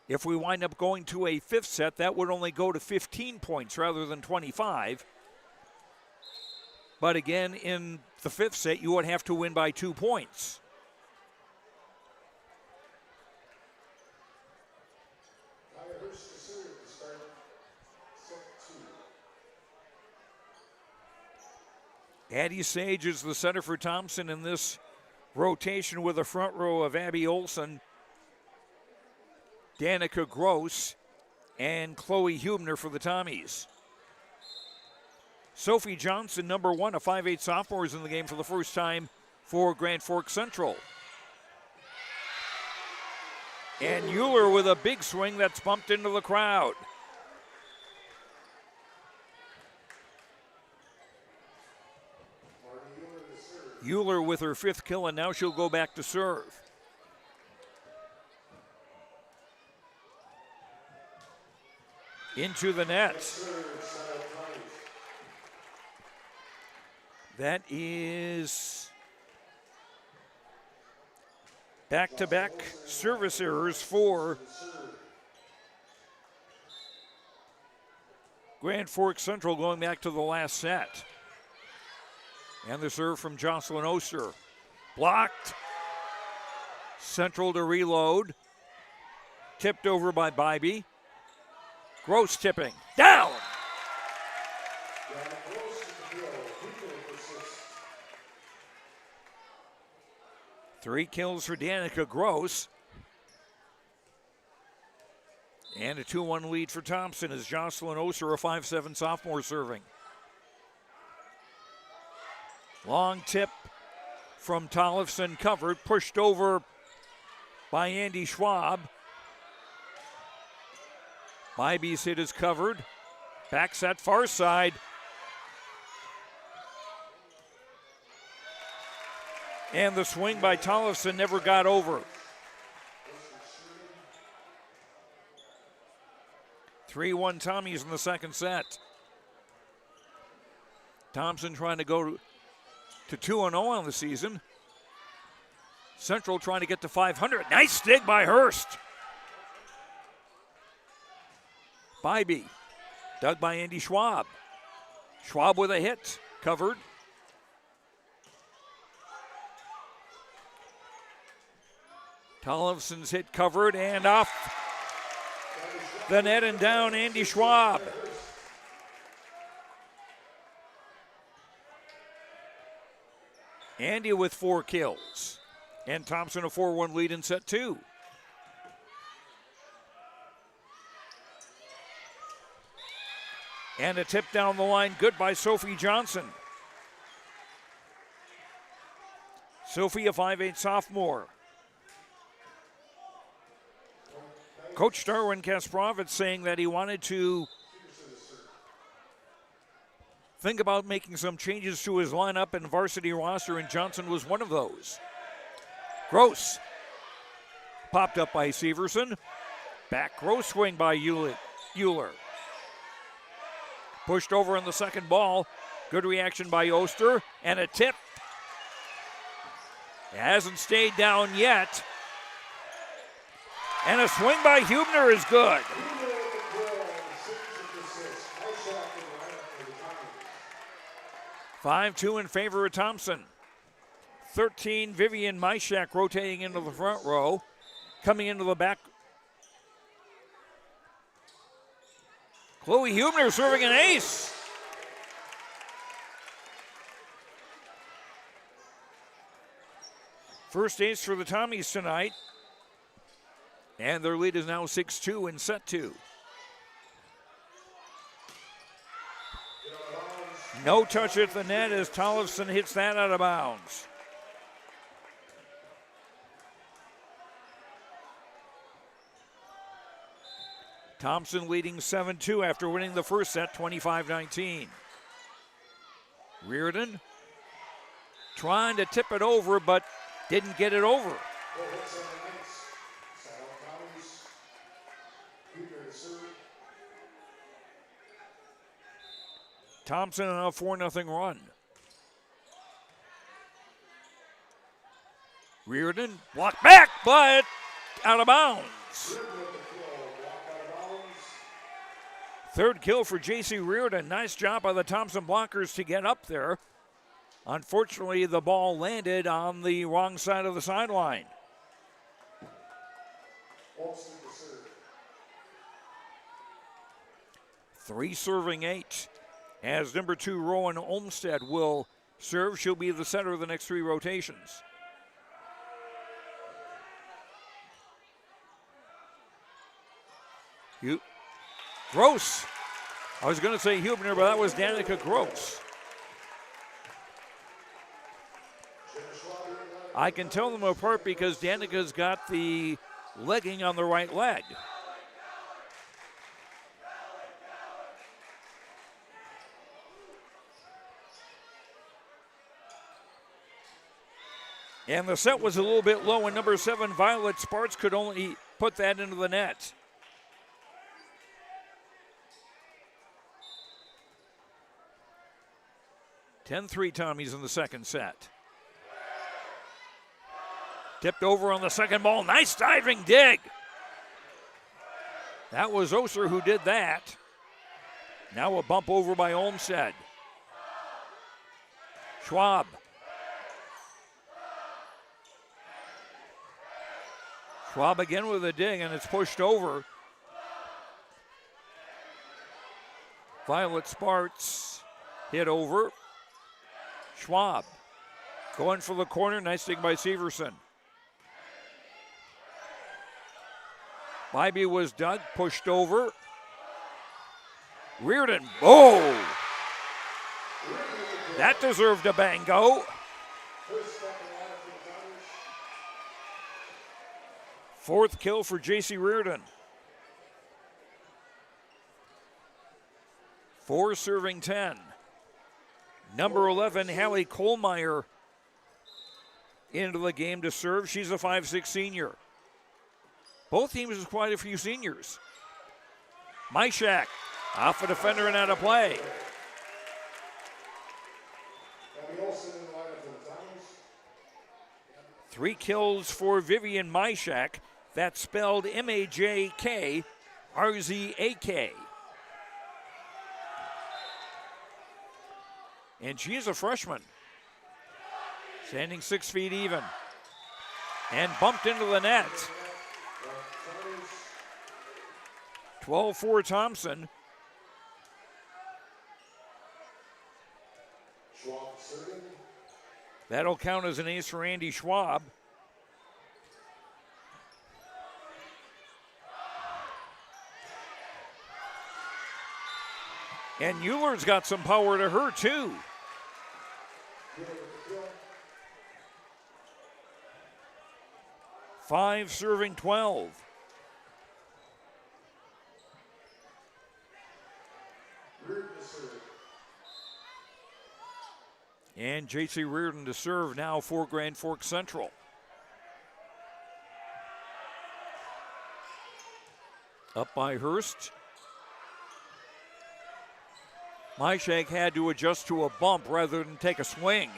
If we wind up going to a 5th set, that would only go to 15 points rather than 25. But again, in the 5th set, you would have to win by 2 points. Addie Sage is the center for Thompson in this rotation with a front row of Abby Olson, Danica Gross, and Chloe Hubner for the Tommies. Sophie Johnson, number 1, a 5'8" sophomore, is in the game for the first time for Grand Forks Central. And Euler with a big swing that's bumped into the crowd. Euler with her 5th kill, and now she'll go back to serve. Into the net. That is back-to-back service errors for Grand Forks Central going back to the last set. And the serve from Jocelyn Oster. Blocked. Central to reload. Tipped over by Bybee. Gross tipping. Down! Three kills for Danica Gross. And a 2-1 lead for Thompson as Jocelyn Oster, a 5'7" sophomore, serving. Long tip from Tollefson, covered, pushed over by Andy Schwab. Bybee's hit is covered. Back set far side. And the swing by Tollefson never got over. 3-1 Tommies in the second set. Thompson trying to go to 2-0 on the season. Central trying to get to 500. Nice dig by Hurst. Bybee, dug by Andy Schwab. Schwab with a hit, covered. Tollefson's hit covered and off the net and down Andy Schwab. Andy with 4 kills. And Thompson a 4-1 lead in set 2. And a tip down the line, good by Sophie Johnson. Sophie, a 5'8" sophomore. Coach Darwin Kasparovitz saying that he wanted to think about making some changes to his lineup and varsity roster, and Johnson was one of those. Gross. Popped up by Severson. Back Gross swing by Euler. Pushed over on the second ball. Good reaction by Oster. And a tip. It hasn't stayed down yet. And a swing by Hubner is good. (5-2) in favor of Thompson. 13, Vivian Myshak rotating into the front row. Coming into the back. Chloe Hubner serving an ace. First ace for the Tommies tonight. And their lead is now 6-2 in set 2. No touch at the net as Tollefson hits that out of bounds. Thompson leading 7-2 after winning the first set 25-19. Reardon trying to tip it over but didn't get it over. Thompson on a 4-0 run. Reardon blocked back, but out of bounds. Third kill for J.C. Reardon. Nice job by the Thompson blockers to get up there. Unfortunately, the ball landed on the wrong side of the sideline. Three serving 8. As number 2, Rowan Olmstead will serve. She'll be the center of the next 3 rotations. Gross. I was going to say Hubner, but that was Danica Gross. I can tell them apart because Danica's got the legging on the right leg. And the set was a little bit low, and number 7, Violet Sparks, could only put that into the net. (10-3) Tommies in the second set. Tipped over on the second ball. Nice diving dig. That was Oser who did that. Now a bump over by Olmsted. Schwab. Schwab again with a dig, and it's pushed over. Violet Sparks hit over. Schwab going for the corner. Nice dig by Severson. Bybee was dug, pushed over. Reardon, oh! That deserved a bango. Fourth kill for J.C. Reardon. 4 serving 10. Number 11, Hallie Kohlmeyer, into the game to serve. She's a 5'6" senior. Both teams have quite a few seniors. Myshak off a defender and out of play. Three kills for Vivian Myshak. That's spelled M-A-J-K-R-Z-A-K. And she is a freshman. Standing 6 feet even. And bumped into the net. 12-4 Thompson. That'll count as an ace for Andy Schwab. And Euler's got some power to her, too. Five serving 12. And J.C. Reardon to serve now for Grand Forks Central. Up by Hurst. Myshak had to adjust to a bump rather than take a swing.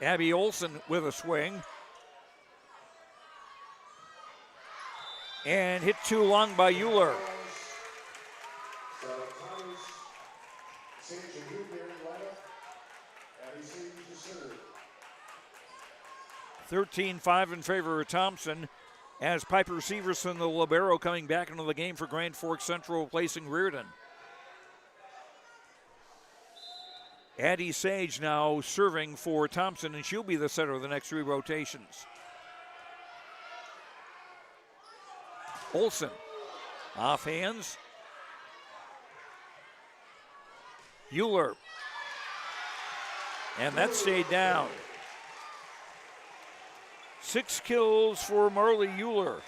Abby Olson with a swing. And hit too long by Euler. 13-5 in favor of Thompson, as Piper Severson, the libero, coming back into the game for Grand Forks Central, replacing Reardon. Addie Sage now serving for Thompson, and she'll be the setter of the next 3 rotations. Olson, off hands. Euler. And that stayed down. 6 kills for Marley Euler.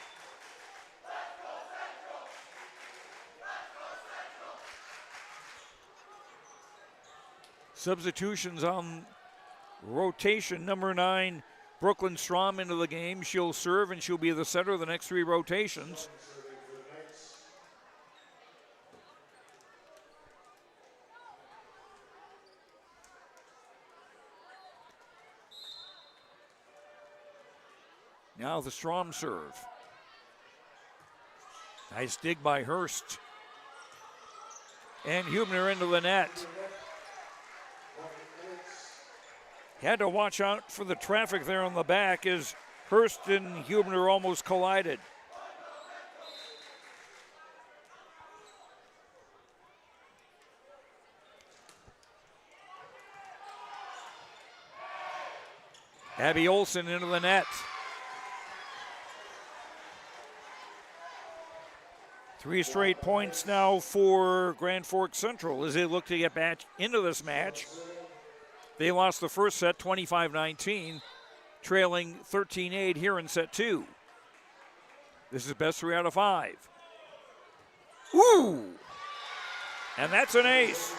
Substitutions on rotation. Number 9, Brooklyn Strom into the game. She'll serve, and she'll be the setter of the next 3 rotations. Now the Strom serve. Nice dig by Hurst. And Hubner into the net. Had to watch out for the traffic there on the back as Hurst and Hubner almost collided. Abby Olson into the net. 3 straight points now for Grand Forks Central as they look to get back into this match. They lost the first set 25-19 trailing 13-8 here in set 2. This is best 3 out of 5. Ooh! And that's an ace.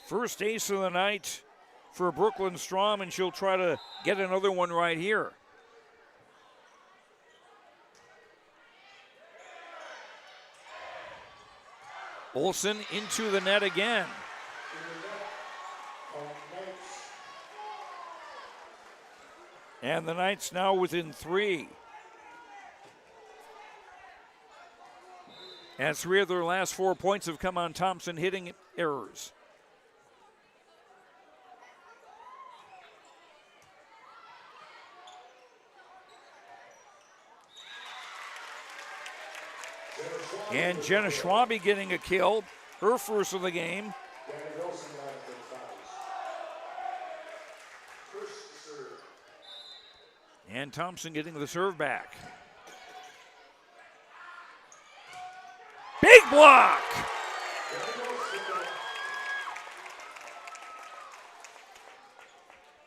First ace of the night for Brooklyn Strom, and she'll try to get another one right here. Olsen into the net again. And the Knights now within 3. And 3 of their last 4 points have come on Thompson hitting errors. And Jenna Schwabe getting a kill, her first of the game. And Thompson getting the serve back. Big block!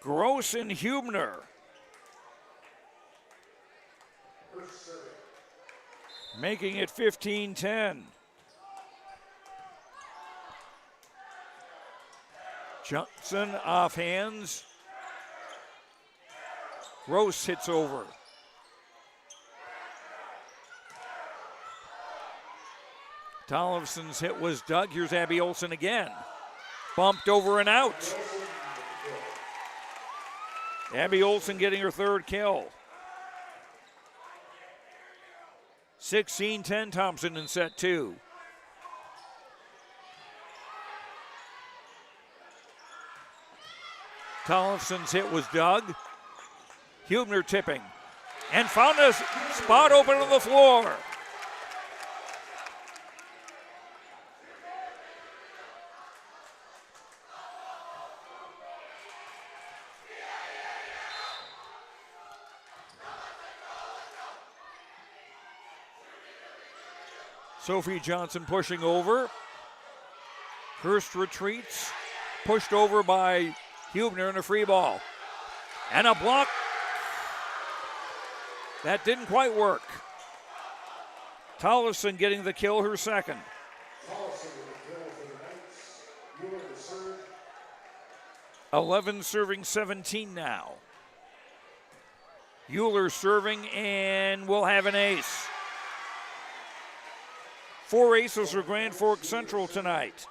Gross and Hubner. Making it 15-10. Johnson off hands. Gross hits over. Tollefson's hit was dug. Here's Abby Olsen again. Bumped over and out. Abby Olsen getting her 3rd kill. 16-10 Thompson in set 2. Tollefson's hit was dug. Hubner tipping and found a spot open on the floor. Sophie Johnson pushing over. Hurst retreats, pushed over by Hubner in a free ball. And a block. That didn't quite work. Tollefson getting the kill, her 2nd. 11 serving 17 now. Euler serving and will have an ace. 4 aces for Grand Forks Central tonight.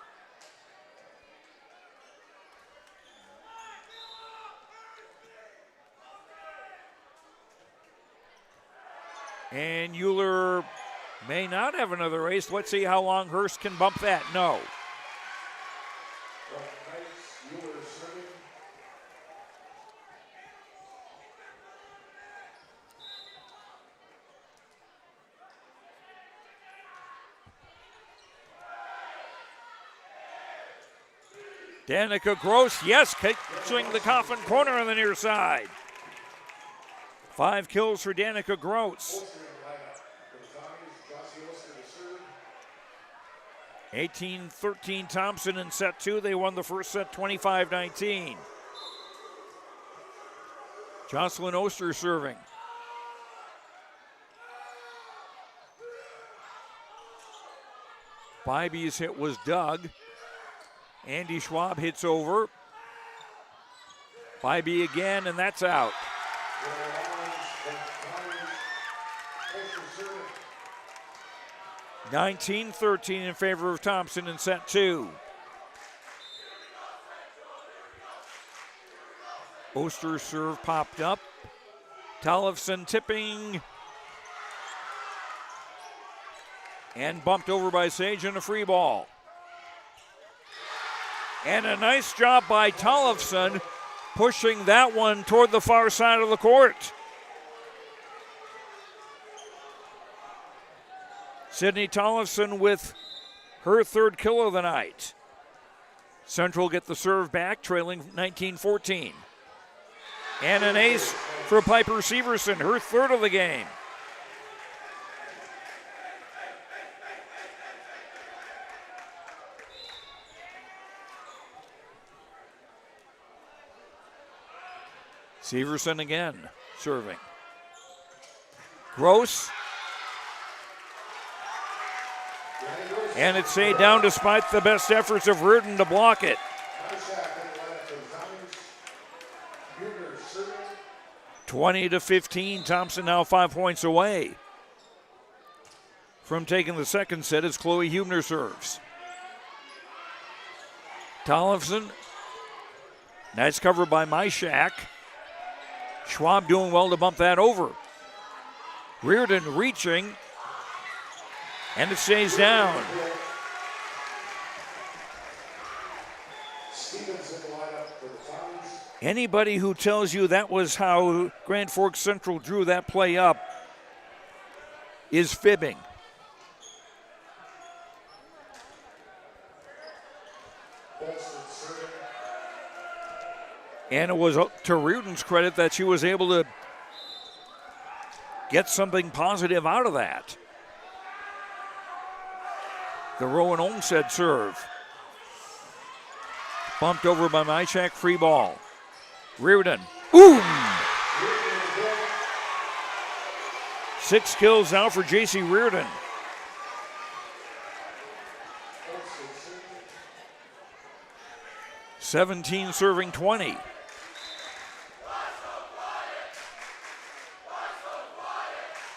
And Euler may not have another ace. Let's see how long Hurst can bump that. No. Danica Gross, yes, catching the coffin corner on the near side. 5 kills for Danica Gross. 18-13 Thompson in set 2. They won the first set 25-19. Jocelyn Oster serving. Bybee's hit was dug. Andy Schwab hits over. Bybee again, and that's out. 19-13 in favor of Thompson in set 2. Oster's serve popped up. Tollefson tipping. And bumped over by Sage in a free ball. And a nice job by Tollefson pushing that one toward the far side of the court. Sydney Tollefson with her 3rd kill of the night. Central get the serve back, trailing 19-14. And an ace for Piper Severson, her 3rd of the game. Severson again serving. Gross. And it's stayed down despite the best efforts of Reardon to block it. 20-15. Thompson now 5 points away from taking the second set as Chloe Hubner serves. Tollefson. Nice cover by Myshak. Schwab doing well to bump that over. Reardon reaching. And it stays down. Anybody who tells you that was how Grand Forks Central drew that play up is fibbing. And it was to Reardon's credit that she was able to get something positive out of that. The Rowan Olmsted serve. Bumped over by Myshak, free ball. Reardon. Boom! 6 kills now for J.C. Reardon. (17 serving 20).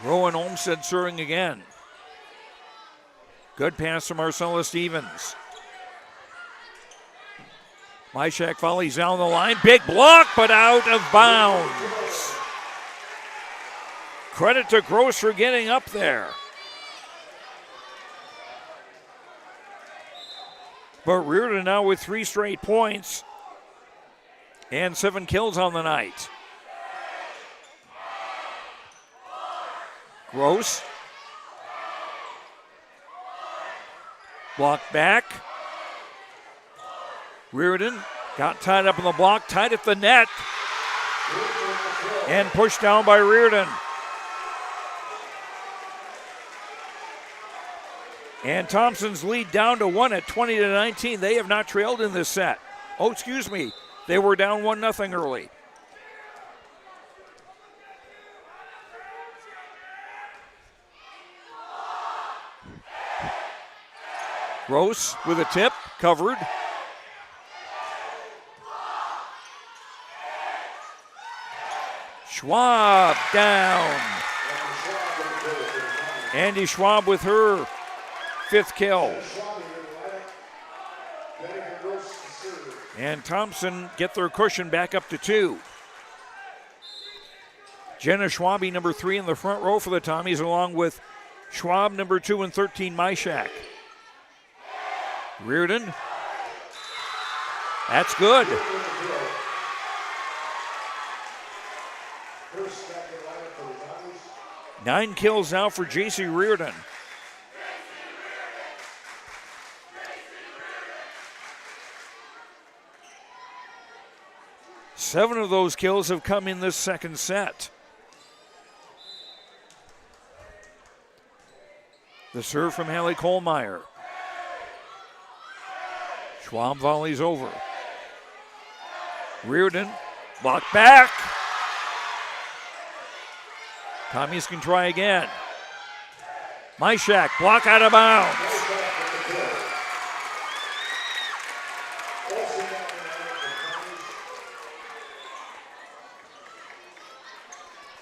Rowan Olmsted serving again. Good pass from Marcella Stevens. Myshak volleys down the line. Big block, but out of bounds. Credit to Gross for getting up there. But Reardon now with 3 straight points and 7 kills on the night. Gross. Blocked back. Reardon got tied up in the block, tied at the net, and pushed down by Reardon. And Thompson's lead down to 1 at 20-19. They have not trailed in this set. Oh, excuse me. They were down 1-0 early. Gross with a tip, covered. Schwab down. Andy Schwab with her 5th kill. And Thompson get their cushion back up to 2. Jenna Schwabe, number 3 in the front row for the Tommies, along with Schwab, number 2 and 13, Myshak. Reardon. That's good. Nine kills now for J.C. Reardon. Seven of those kills have come in this second set. The serve from Hallie Kohlmeyer. Schwab volleys over. Reardon, blocked back. Tommies can try again. Myshak, block out of bounds.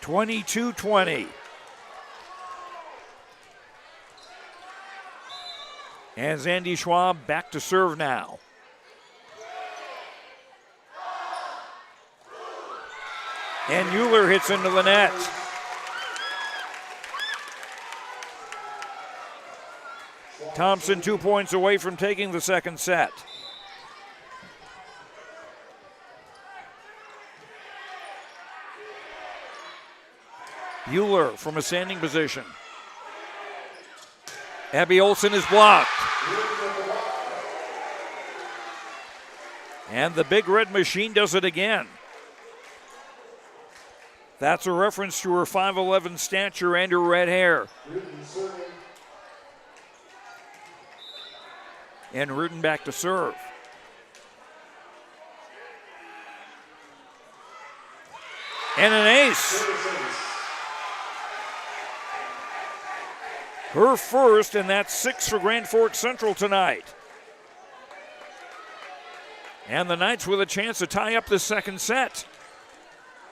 (22-20). And Zandy Schwab back to serve now. And Euler hits into the net. Thompson 2 points away from taking the second set. Euler from a standing position. Abby Olsen is blocked. And the big red machine does it again. That's a reference to her 5'11" stature and her red hair. And Reardon back to serve. And an ace. Her first, and that's 6 for Grand Forks Central tonight. And the Knights with a chance to tie up the second set.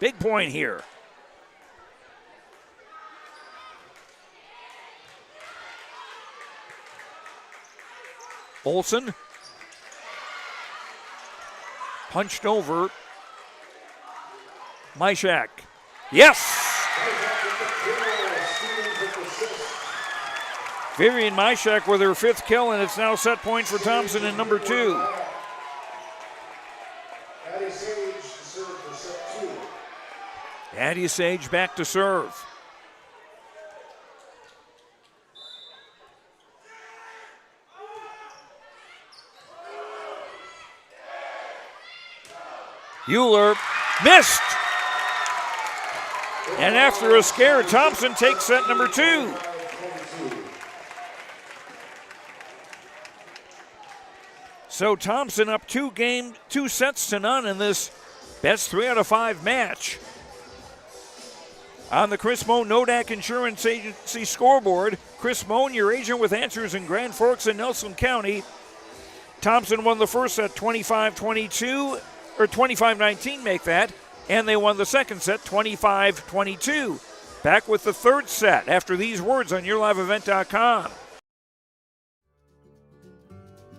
Big point here. Olsen. Punched over. Myshak. Yes! Vivian Myshak with her 5th kill, and it's now set point for Thompson in number 2. Addie Sage back to serve. Euler missed. And after a scare, Thompson takes set number 2. So Thompson up 2 sets to none in this best 3 out of 5 match. On the Chris Moan Nodak Insurance Agency scoreboard, Chris Moan, your agent with answers in Grand Forks and Nelson County. Thompson won the first set 25-22, or 25-19, make that, and they won the second set 25-22. Back with the third set after these words on YourLiveEvent.com.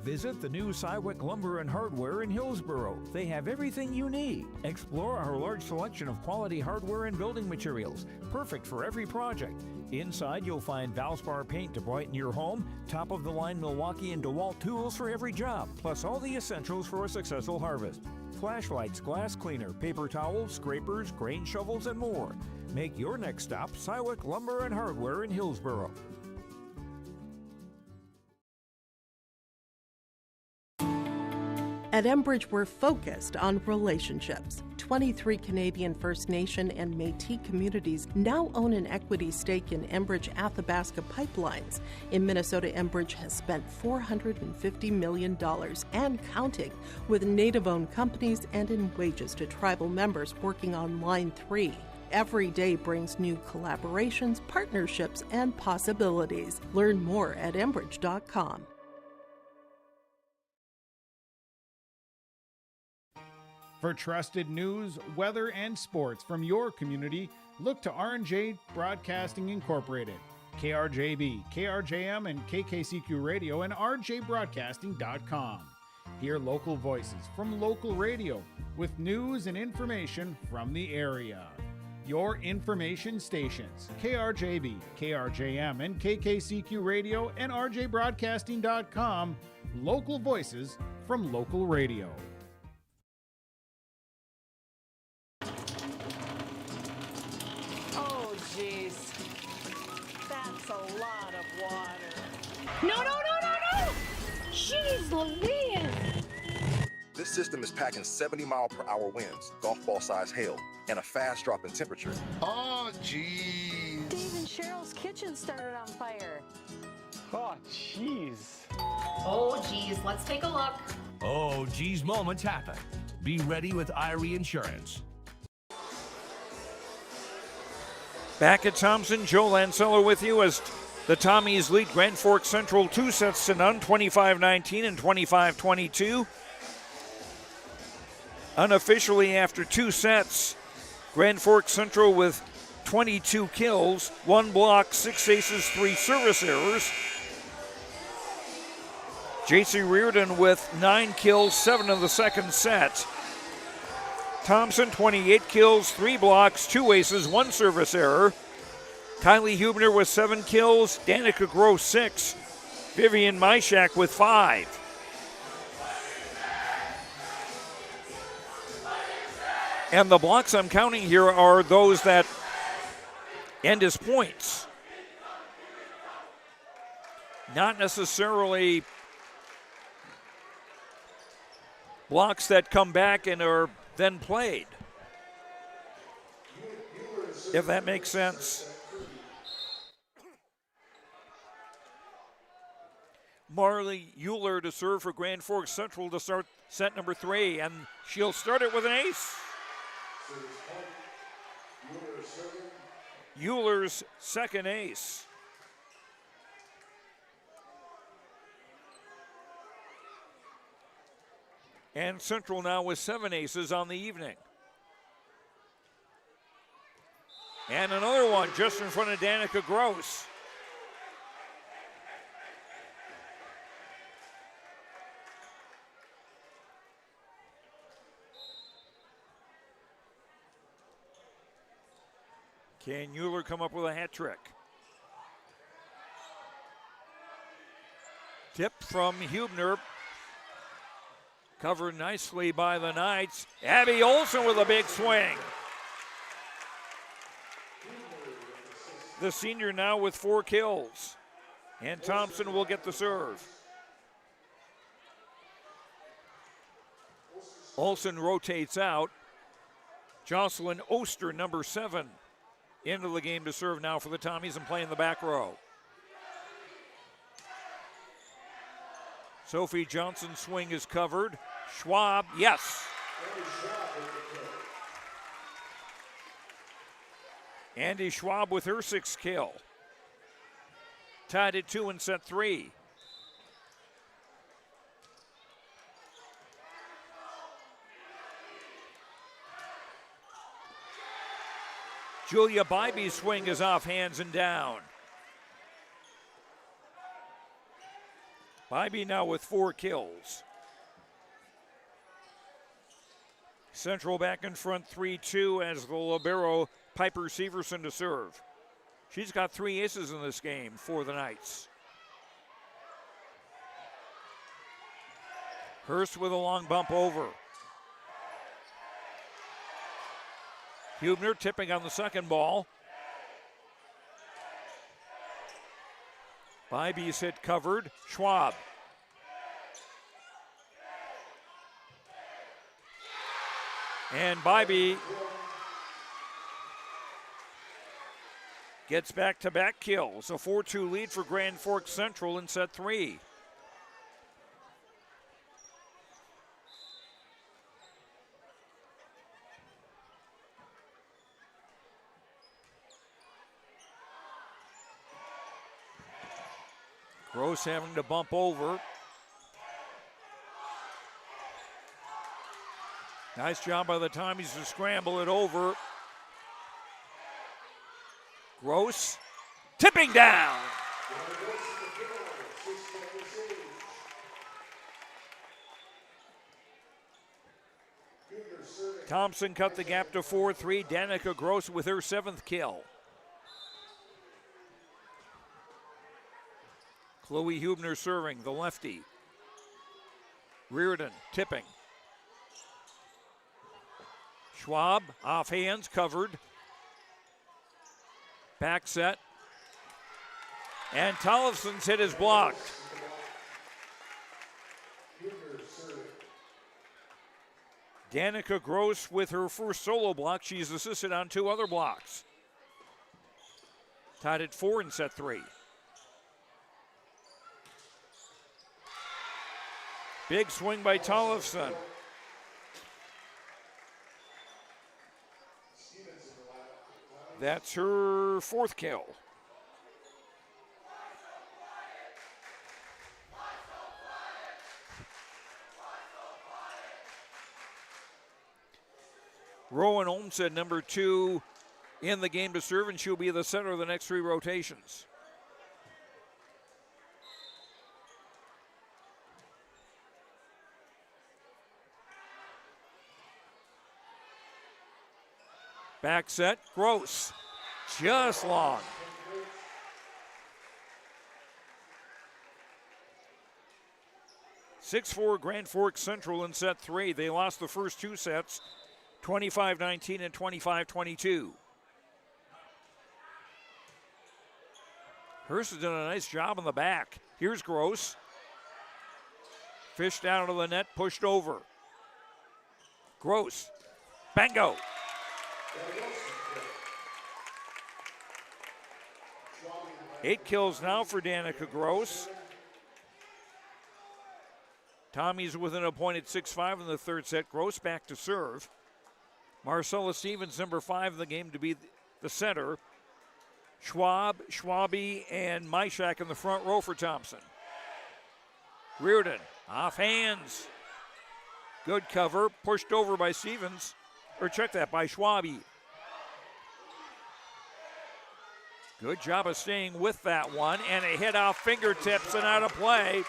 Visit the new Cywick Lumber and Hardware in Hillsboro. They have everything you need. Explore our large selection of quality hardware and building materials, perfect for every project. Inside, you'll find Valspar paint to brighten your home, top-of-the-line Milwaukee and DeWalt tools for every job, plus all the essentials for a successful harvest. Flashlights, glass cleaner, paper towels, scrapers, grain shovels, and more. Make your next stop Cywick Lumber and Hardware in Hillsboro. At Enbridge, we're focused on relationships. 23 Canadian First Nation and Métis communities now own an equity stake in Enbridge Athabasca Pipelines. In Minnesota, Enbridge has spent $450 million and counting with Native-owned companies and in wages to tribal members working on Line 3. Every day brings new collaborations, partnerships, and possibilities. Learn more at Enbridge.com. For trusted news, weather, and sports from your community, look to R&J Broadcasting Incorporated, KRJB, KRJM, and KKCQ Radio, and rjbroadcasting.com. Hear local voices from local radio with news and information from the area. Your information stations, KRJB, KRJM, and KKCQ Radio, and rjbroadcasting.com. Local voices from local radio. Jeez, that's a lot of water. No! Jeez Louise! This system is packing 70-mile-per-hour winds, golf ball-sized hail, and a fast drop in temperature. Oh, jeez. Dave and Cheryl's kitchen started on fire. Oh, jeez. Oh, geez, let's take a look. Oh, geez, moments happen. Be ready with Irie Insurance. Back at Thompson, Joe Lancello with you as the Tommies lead Grand Forks Central 2 sets to none, 25-19 and 25-22. Unofficially after 2 sets, Grand Forks Central with 22 kills, 1 block, 6 aces, 3 service errors. J.C. Reardon with 9 kills, 7 in the second set. Thompson, 28 kills, 3 blocks, 2 aces, 1 service error. Kylie Hubner with 7 kills, Danica Gross 6. Vivian Myshak with 5. And the blocks I'm counting here are those that end as points. Not necessarily blocks that come back and are then played, if that makes sense. Marley Euler to serve for Grand Forks Central to start set number 3, and she'll start it with an ace. Euler's second ace. And Central now with 7 aces on the evening. And another one just in front of Danica Gross. Can Euler come up with a hat trick? Tip from Hubner. Covered nicely by the Knights. Abby Olson with a big swing. The senior now with 4 kills. And Thompson will get the serve. Olson rotates out. Jocelyn Oster, number 7, into the game to serve now for the Tommies and play in the back row. Sophie Johnson's swing is covered. Schwab, yes. Andy Schwab with her 6th kill. Tied at 2 in set 3. Julia Bybee's swing is off hands and down. Bybee now with 4 kills. Central back in front 3-2 as the libero Piper Severson to serve. She's got 3 aces in this game for the Knights. Hurst with a long bump over. Hubner tipping on the second ball. Bybee's hit covered. Schwab. And Bybee gets back-to-back kills. A 4-2 lead for Grand Forks Central in set 3. Gross having to bump over. Nice job by the Tommies to scramble it over. Gross tipping down. Thompson cut the gap to 4-3. Danica Gross with her 7th kill. Chloe Hubner serving, the lefty. Reardon tipping. Schwab off hands, covered. Back set. And Tollefson's hit is blocked. Danica Gross with her first solo block. She's assisted on 2 other blocks. Tied at 4 in set 3. Big swing by Tollefson. That's her 4th kill. Rowan Olmsted, number 2, in the game to serve, and she'll be the center of the next 3 rotations. Back set, Gross, just long. (6-4) Grand Forks Central in set 3. They lost the first 2 sets, 25-19 and 25-22. Hurst has done a nice job in the back. Here's Gross. Fished out of the net, pushed over. Gross, bango. 8 kills now for Danica Gross. Tommy's within a point at 6-5 in the 3rd set. Gross back to serve. Marcella Stevens, number 5 in the game, to be the center. Schwab, Schwabe, and Myshak in the front row for Thompson. Reardon, off hands. Good cover, pushed over by Stevens. Or check that, by Schwabe. Good job of staying with that one, and a hit off fingertips and out of play.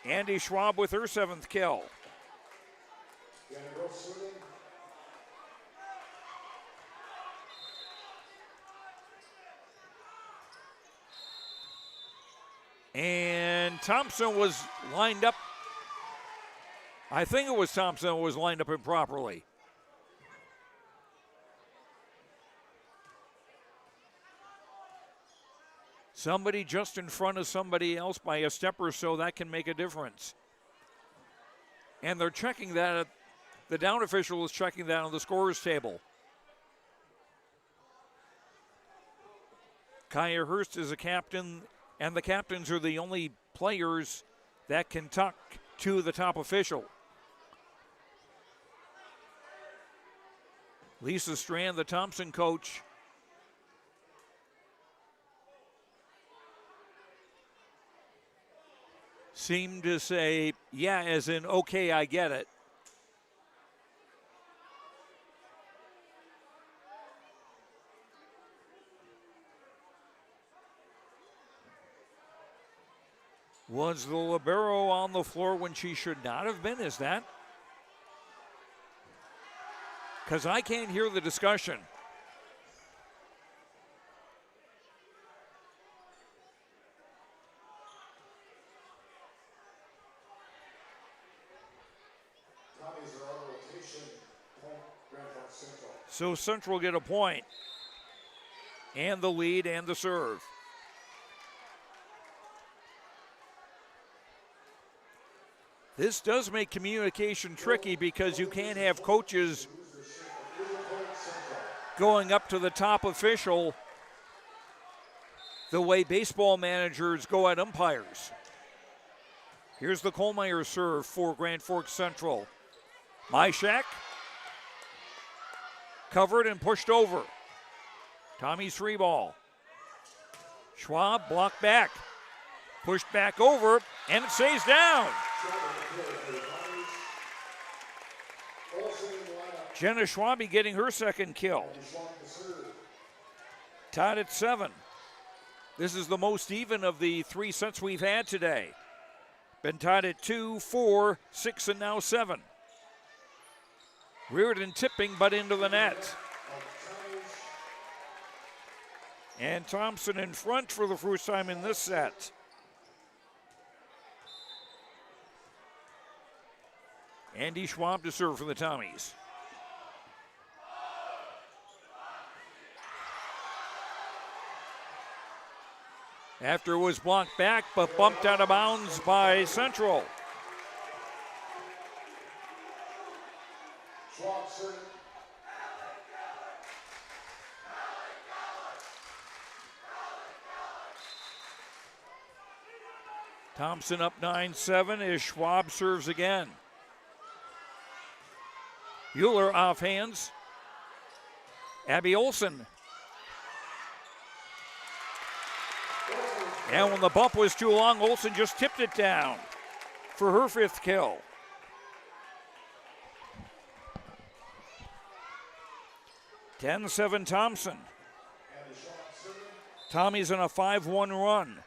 Andy Schwab with her 7th kill. And Thompson was lined up. I think it was Thompson who was lined up improperly. Somebody just in front of somebody else by a step or so, that can make a difference. And they're checking that. The down official is checking that on the scorer's table. Kaya Hurst is a captain, and the captains are the only players that can talk to the top official. Lisa Strand, the Thompson coach, seemed to say, yeah, as in, okay, I get it. Was the libero on the floor when she should not have been? Is that? Because I can't hear the discussion. So Central get a point, and the lead and the serve. This does make communication tricky because you can't have coaches going up to the top official the way baseball managers go at umpires. Here's the Kohlmeyer serve for Grand Forks Central. Myshak covered and pushed over. Tommy's free ball. Schwab blocked back. Pushed back over, and it stays down. Jenna Schwabe getting her 2nd kill. Tied at 7. This is the most even of the 3 sets we've had today. Been tied at 2, 4, 6, and now 7. Reardon tipping, but into the net. And Thompson in front for the first time in this set. Andy Schwab to serve for the Tommies. After it was blocked back, but bumped out of bounds by Central. Thompson up 9-7 as Schwab serves again. Euler off hands. Abby Olson. And when the bump was too long, Olson just tipped it down for her 5th kill. (10-7) Thompson. Tommy's on a 5-1 run.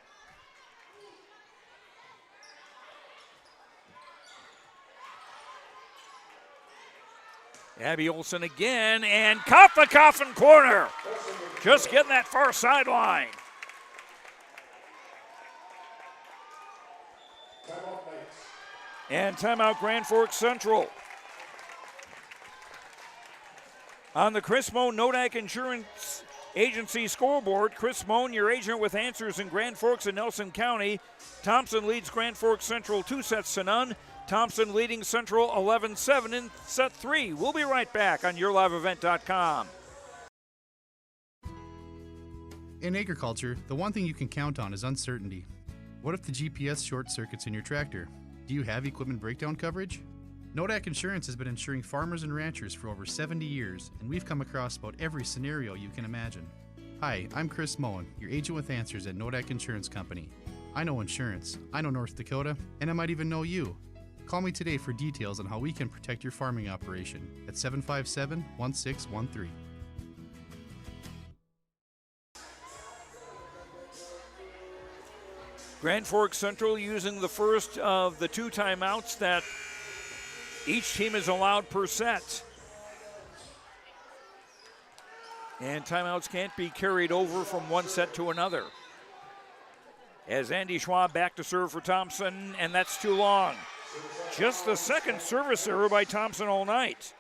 Abby Olson again, and caught the coffin corner. Just getting that far sideline. And timeout Grand Forks Central. On the Chris Moan Nodak Insurance Agency scoreboard, Chris Moan, your agent with answers in Grand Forks and Nelson County. Thompson leads Grand Forks Central 2-0. Thompson leading Central 11-7 in set 3. We'll be right back on YourLiveEvent.com. In agriculture, the one thing you can count on is uncertainty. What if the GPS short circuits in your tractor? Do you have equipment breakdown coverage? Nodak Insurance has been insuring farmers and ranchers for over 70 years, and we've come across about every scenario you can imagine. Hi, I'm Chris Moen, your agent with answers at Nodak Insurance Company. I know insurance, I know North Dakota, and I might even know you. Call me today for details on how we can protect your farming operation at 757-1613. Grand Forks Central using the first of the 2 timeouts that each team is allowed per set. And timeouts can't be carried over from one set to another. As Andy Schwab back to serve for Thompson, and that's too long. Just the second service error by Thompson all night.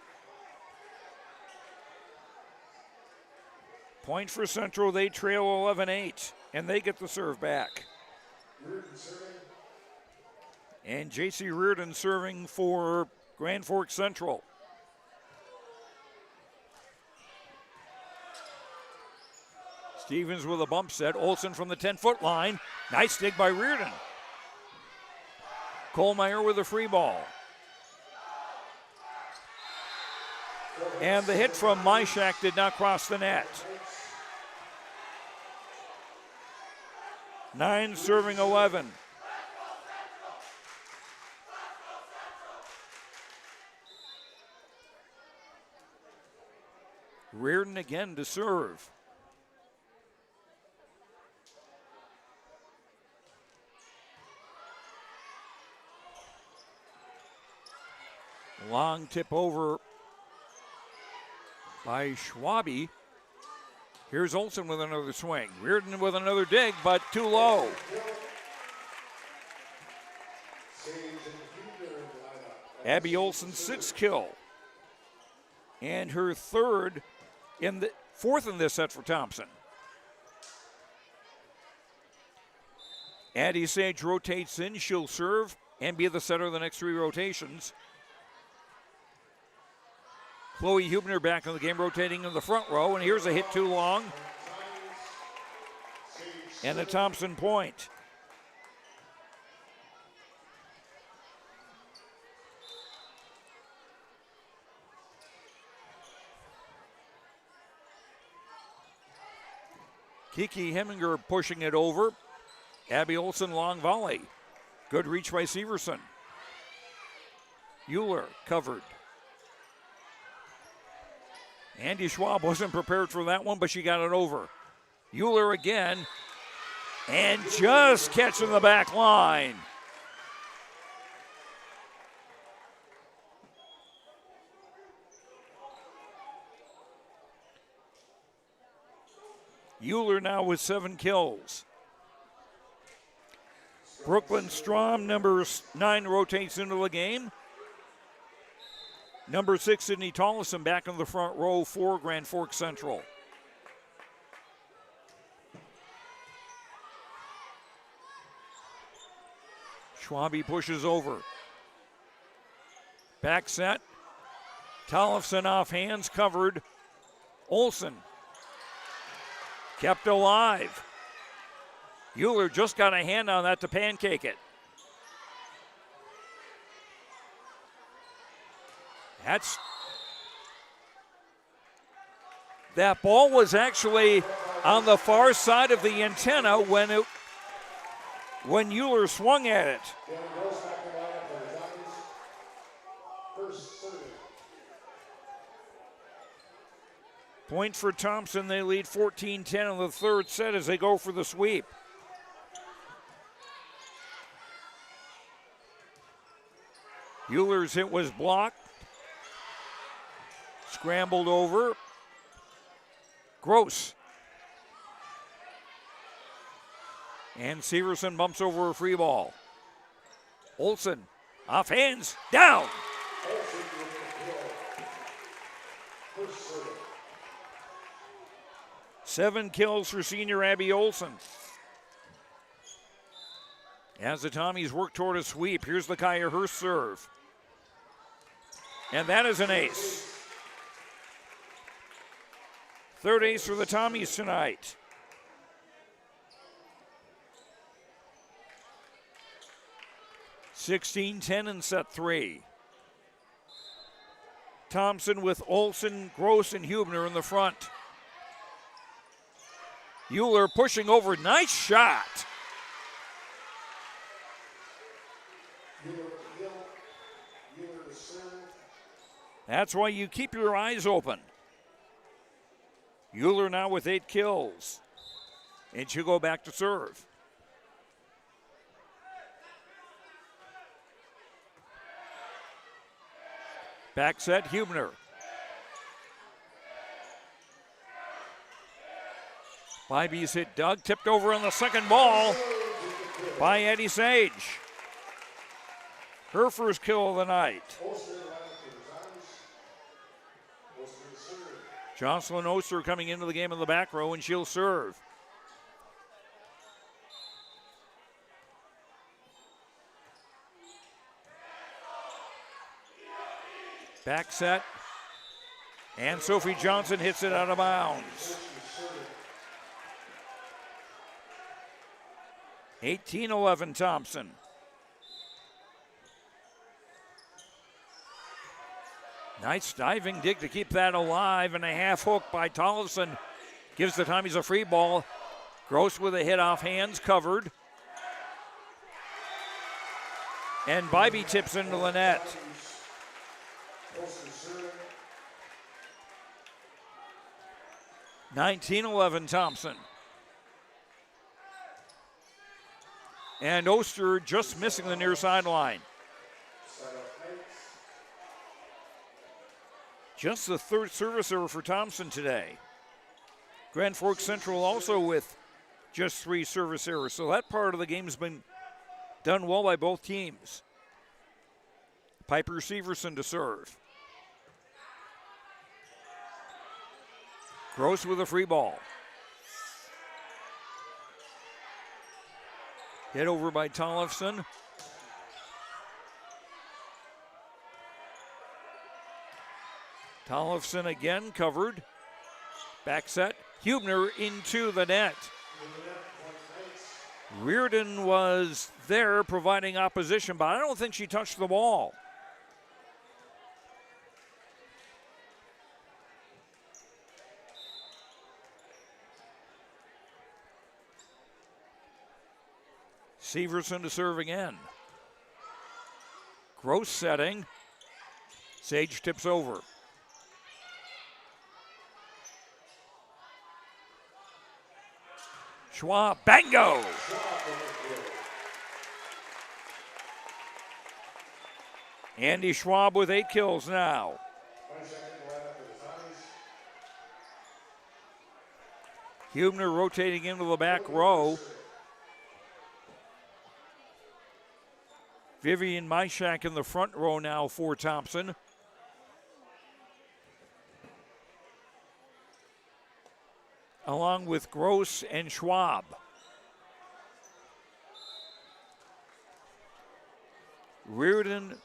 Point for Central, they trail 11-8, and they get the serve back. And J.C. Reardon serving for Grand Forks Central. Stevens with a bump set. Olsen from the 10-foot line. Nice dig by Reardon. Kohlmeyer with a free ball. And the hit from Myshak did not cross the net. 9 serving 11. Reardon again to serve. Long tip over by Schwabe. Here's Olsen with another swing. Reardon with another dig, but too low. Abby Olsen's 6th kill. And her fourth in this set for Thompson. Addie Sage rotates in. She'll serve and be the setter of the next 3 rotations. Chloe Hubner back in the game, rotating in the front row, and here's a hit too long. And a Thompson point. Kiki Heminger pushing it over. Abby Olsen long volley. Good reach by Severson. Euler covered. Andy Schwab wasn't prepared for that one, but she got it over. Euler again, and just catching the back line. Euler now with 7 kills. Brooklyn Strom, number 9, rotates into the game. Number 6, Sydney Tollison back in the front row for Grand Forks Central. Schwabe pushes over. Back set. Tollefson off hands, covered. Olsen kept alive. Euler just got a hand on that to pancake it. That ball was actually on the far side of the antenna when Euler swung at it. Point for Thompson. They lead 14-10 in the third set as they go for the sweep. Euler's hit was blocked. Scrambled over. Gross. And Severson bumps over a free ball. Olsen off hands, down. Seven kills for senior Abby Olsen. As the Tommies work toward a sweep, here's the Kaya Hurst serve. And that is an ace. Third ace for the Tommies tonight. (16-10) in set 3. Thompson with Olson, Gross, and Hubner in the front. Euler pushing over. Nice shot. That's why you keep your eyes open. Euler now with 8 kills. And she'll go back to serve. Back set, Hubner. Bybee's hit Doug, tipped over on the second ball by Eddie Sage. Her first kill of the night. Jocelyn Oster coming into the game in the back row, and she'll serve. Back set. And Sophie Johnson hits it out of bounds. 18-11 Thompson. Nice diving dig to keep that alive, and a half hook by Tollefson gives the Tommies a free ball. Gross with a hit off hands, covered. And Bybee tips into the net. (19-11) Thompson. And Oster just missing the near sideline. Just the third service error for Thompson today. Grand Forks Central also with just 3 service errors. So that part of the game's been done well by both teams. Piper Severson to serve. Gross with a free ball. Hit over by Tollefson. Tollefson again covered. Back set. Hubner into the net. Reardon was there providing opposition, but I don't think she touched the ball. Severson to serve again. Gross setting. Sage tips over. Schwab, bango! Andy Schwab with 8 kills now. Hubner rotating into the back row. Vivian Myshak in the front row now for Thompson. Along with Gross and Schwab. Reardon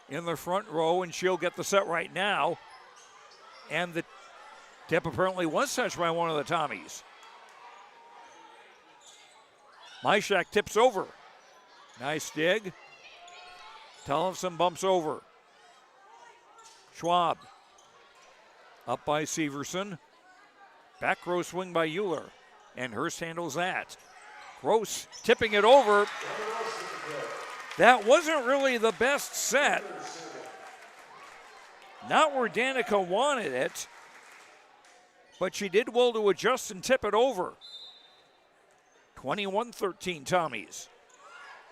in the front row, and she'll get the set right now. And the tip apparently was touched by one of the Tommies. Myshak tips over. Nice dig. Tollefson bumps over. Schwab. Up by Severson. Back row swing by Euler. And Hurst handles that. Gross tipping it over. That wasn't really the best set. Not where Danica wanted it. But she did well to adjust and tip it over. 21-13 Tommies.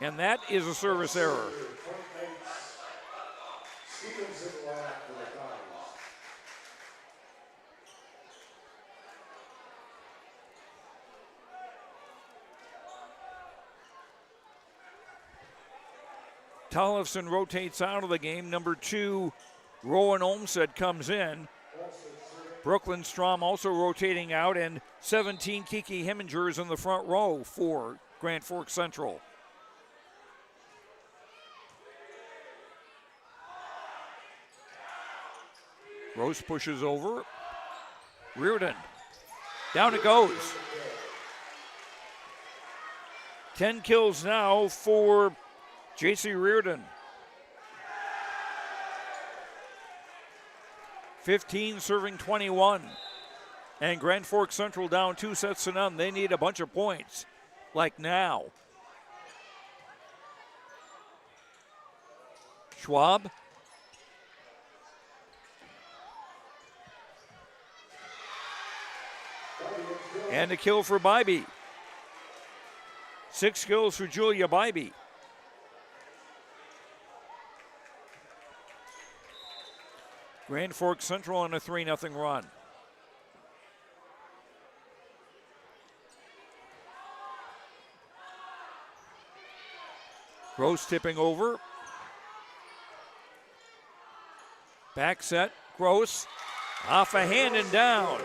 And that is a service error. Tollefson rotates out of the game. Number 2, Rowan Olmsted comes in. Brooklyn Strom also rotating out, and 17 Kiki Heminger is in the front row for Grand Forks Central. Gross pushes over. Reardon. Down it goes. 10 kills now for J.C. Reardon. 15 serving 21. And Grand Forks Central down 2-0. They need a bunch of points, like now. Schwab. And a kill for Bybee. 6 kills for Julia Bybee. Grand Forks Central on a 3-0 run. Gross tipping over. Back set, Gross. Off a hand and down.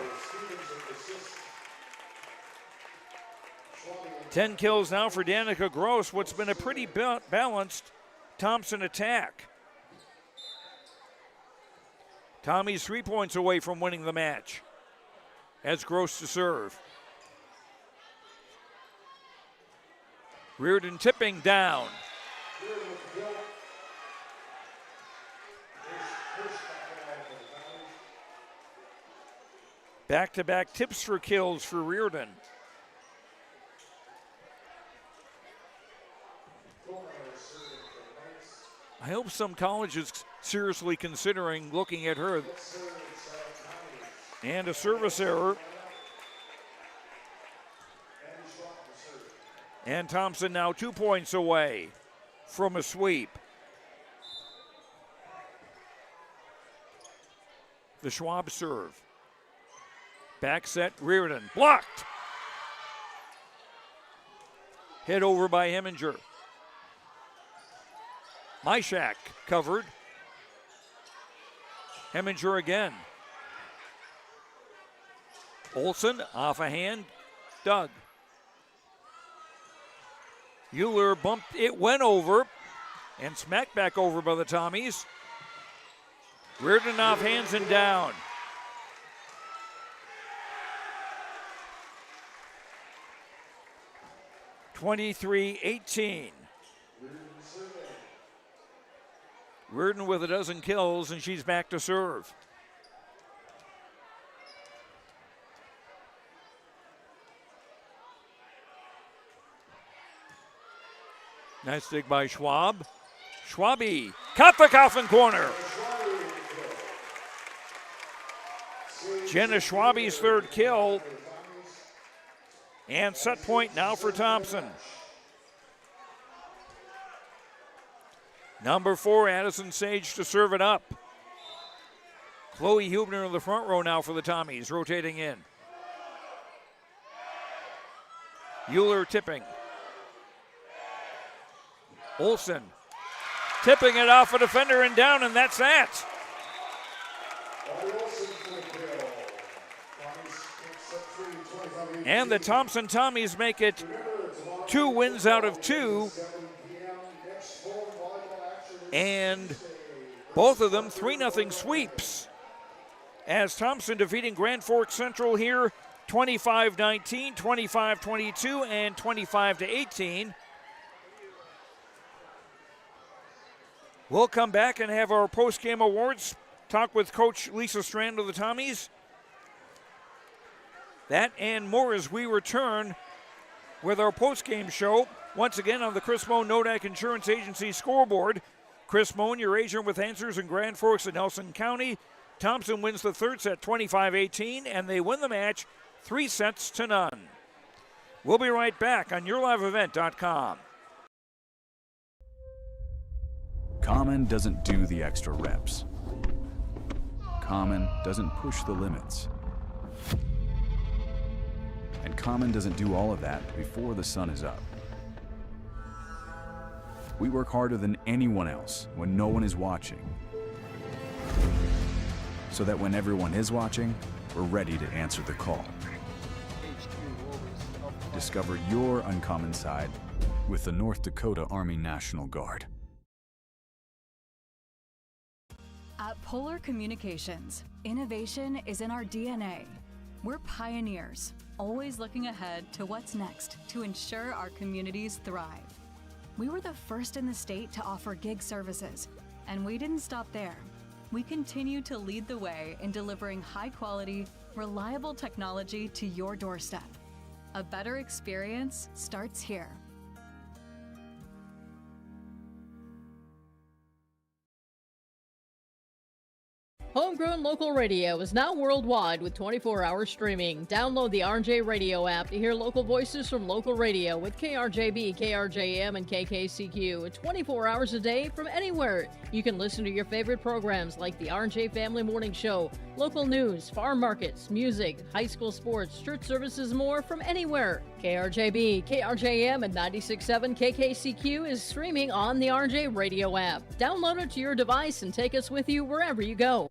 10 kills now for Danica Gross. What's been a pretty balanced Thompson attack. Tommies 3 points away from winning the match. As Gross to serve. Reardon tipping down. Back-to-back tips for kills for Reardon. I hope some college is seriously considering looking at her. And a service error. And Thompson now 2 points away from a sweep. The Schwab serve. Back set, Reardon. Blocked! Hit over by Heminger. Myshak covered. Heminger again. Olsen off a hand. Doug. Euler bumped, it went over and smacked back over by the Tommies. Reardon off hands and down. (23-18). Reardon with a dozen kills, and she's back to serve. Nice dig by Schwab. Schwabi caught the coffin corner. Jenna Schwabi's third kill. And set point now for Thompson. Number 4, Addison Sage to serve it up. Chloe Hubner in the front row now for the Tommies, rotating in. Euler tipping. Olsen tipping it off a defender and down, and that's that. And the Thompson Tommies make it 2 wins out of 2. And both of them 3-0 sweeps. As Thompson defeating Grand Forks Central here 25-19, 25-22, and 25-18. We'll come back and have our post-game awards. Talk with Coach Lisa Strand of the Tommies. That and more as we return with our post-game show. Once again on the Chris Moan Nodak Insurance Agency scoreboard. Chris Moan, your agent with answers in Grand Forks and Nelson County. Thompson wins the third set 25-18, and they win the match 3-0. We'll be right back on YourLiveEvent.com. Common doesn't do the extra reps. Common doesn't push the limits. And Common doesn't do all of that before the sun is up. We work harder than anyone else when no one is watching. So that when everyone is watching, we're ready to answer the call. Discover your uncommon side with the North Dakota Army National Guard. At Polar Communications, innovation is in our DNA. We're pioneers, always looking ahead to what's next to ensure our communities thrive. We were the first in the state to offer gig services, and we didn't stop there. we continue to lead the way in delivering high-quality, reliable technology to your doorstep. A better experience starts here. Homegrown local radio is now worldwide with 24-hour streaming. Download the RJ Radio app to hear local voices from local radio with KRJB, KRJM, and KKCQ 24 hours a day from anywhere. You can listen to your favorite programs like the RJ Family Morning Show, local news, farm markets, music, high school sports, church services, more from anywhere. KRJB, KRJM, and 96.7 KKCQ is streaming on the RJ Radio app. Download it to your device and take us with you wherever you go.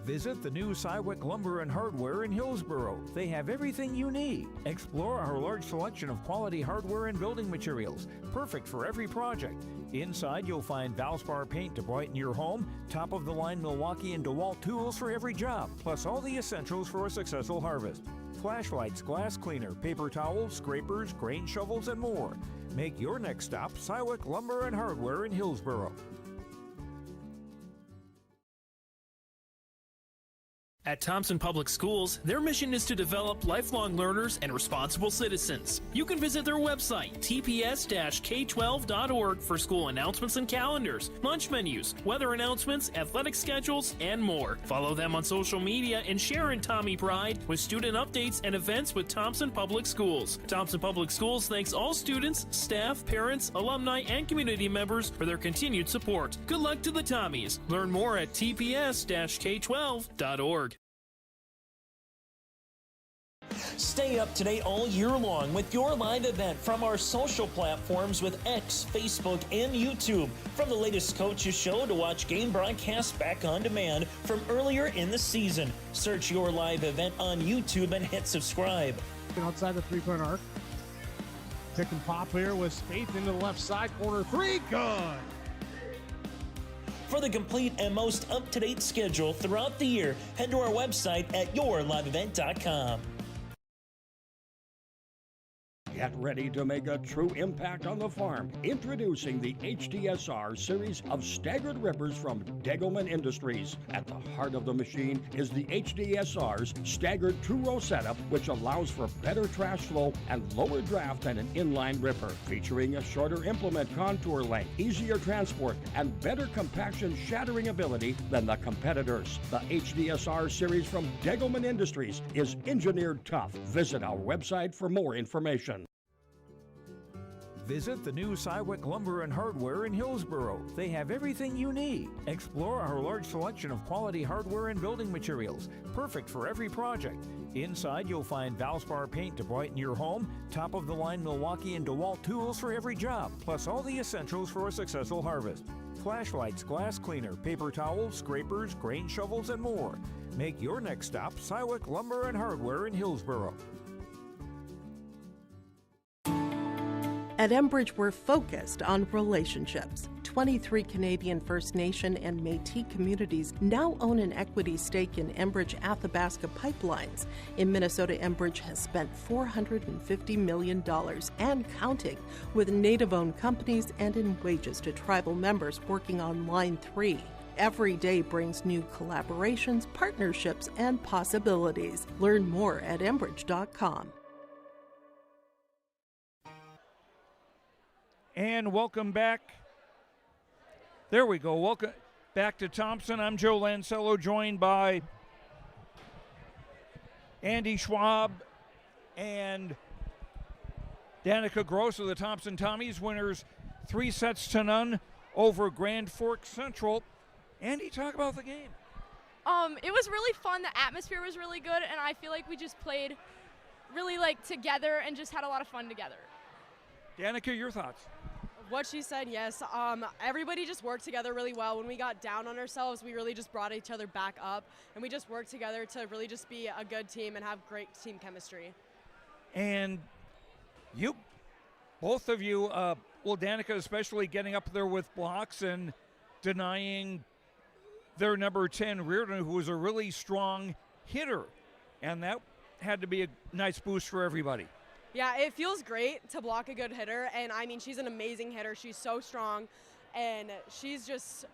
Visit the new Cywick Lumber and Hardware in Hillsboro. They have everything you need. Explore our large selection of quality hardware and building materials, perfect for every project. Inside, you'll find Valspar paint to brighten your home, top-of-the-line Milwaukee and DeWalt tools for every job, plus all the essentials for a successful harvest. Flashlights, glass cleaner, paper towels, scrapers, grain shovels, and more. Make your next stop Cywick Lumber and Hardware in Hillsboro. At Thompson Public Schools, their mission is to develop lifelong learners and responsible citizens. You can visit their website, tps-k12.org, for school announcements and calendars, lunch menus, weather announcements, athletic schedules, and more. Follow them on social media and share in Tommy Pride with student updates and events with Thompson Public Schools. Thompson Public Schools thanks all students, staff, parents, alumni, and community members for their continued support. Good luck to the Tommies. Learn more at tps-k12.org. Stay up to date all year long with your live event from our social platforms with X, Facebook, and YouTube. From the latest coaches show to watch game broadcasts back on demand from earlier in the season. Search your live event on YouTube and hit subscribe. Outside the three-point arc. Pick and pop here with Spaeth into the left side corner. Three, good. For the complete and most up-to-date schedule throughout the year, head to our website at yourliveevent.com. Get ready to make a true impact on the farm. Introducing the HDSR series of staggered rippers from Degelman Industries. At the heart of the machine is the HDSR's staggered two-row setup, which allows for better trash flow and lower draft than an inline ripper. Featuring a shorter implement contour length, easier transport, and better compaction shattering ability than the competitors. The HDSR series from Degelman Industries is engineered tough. Visit our website for more information. Visit the new Cywick Lumber and Hardware in Hillsboro. They have everything you need. Explore our large selection of quality hardware and building materials, perfect for every project. Inside, you'll find Valspar paint to brighten your home, top-of-the-line Milwaukee and DeWalt tools for every job, plus all the essentials for a successful harvest. Flashlights, glass cleaner, paper towels, scrapers, grain shovels, and more. Make your next stop Cywick Lumber and Hardware in Hillsboro. At Enbridge, we're focused on relationships. 23 Canadian First Nation and Métis communities now own an equity stake in Enbridge Athabasca Pipelines. In Minnesota, Enbridge has spent $450 million and counting, with Native-owned companies and in wages to tribal members working on Line 3. Every day brings new collaborations, partnerships, and possibilities. Learn more at Enbridge.com. And welcome back. There we go. Welcome back to Thompson. I'm Joe Lancello, joined by Andy Schwab and Danica Gross of the Thompson Tommies, winners 3-0 over Grand Forks Central. Andy, talk about the game. It was really fun. The atmosphere was really good, and I feel like we just played really together and just had a lot of fun together. Danica, your thoughts? What she said, yes. Everybody just worked together really well. When we got down on ourselves, we really just brought each other back up, and we just worked together to really just be a good team and have great team chemistry. And you, both of you, Danica especially, getting up there with blocks and denying their number 10, Reardon, who was a really strong hitter. And that had to be a nice boost for everybody. Yeah, it feels great to block a good hitter, and I mean, she's an amazing hitter. She's so strong, And she's just,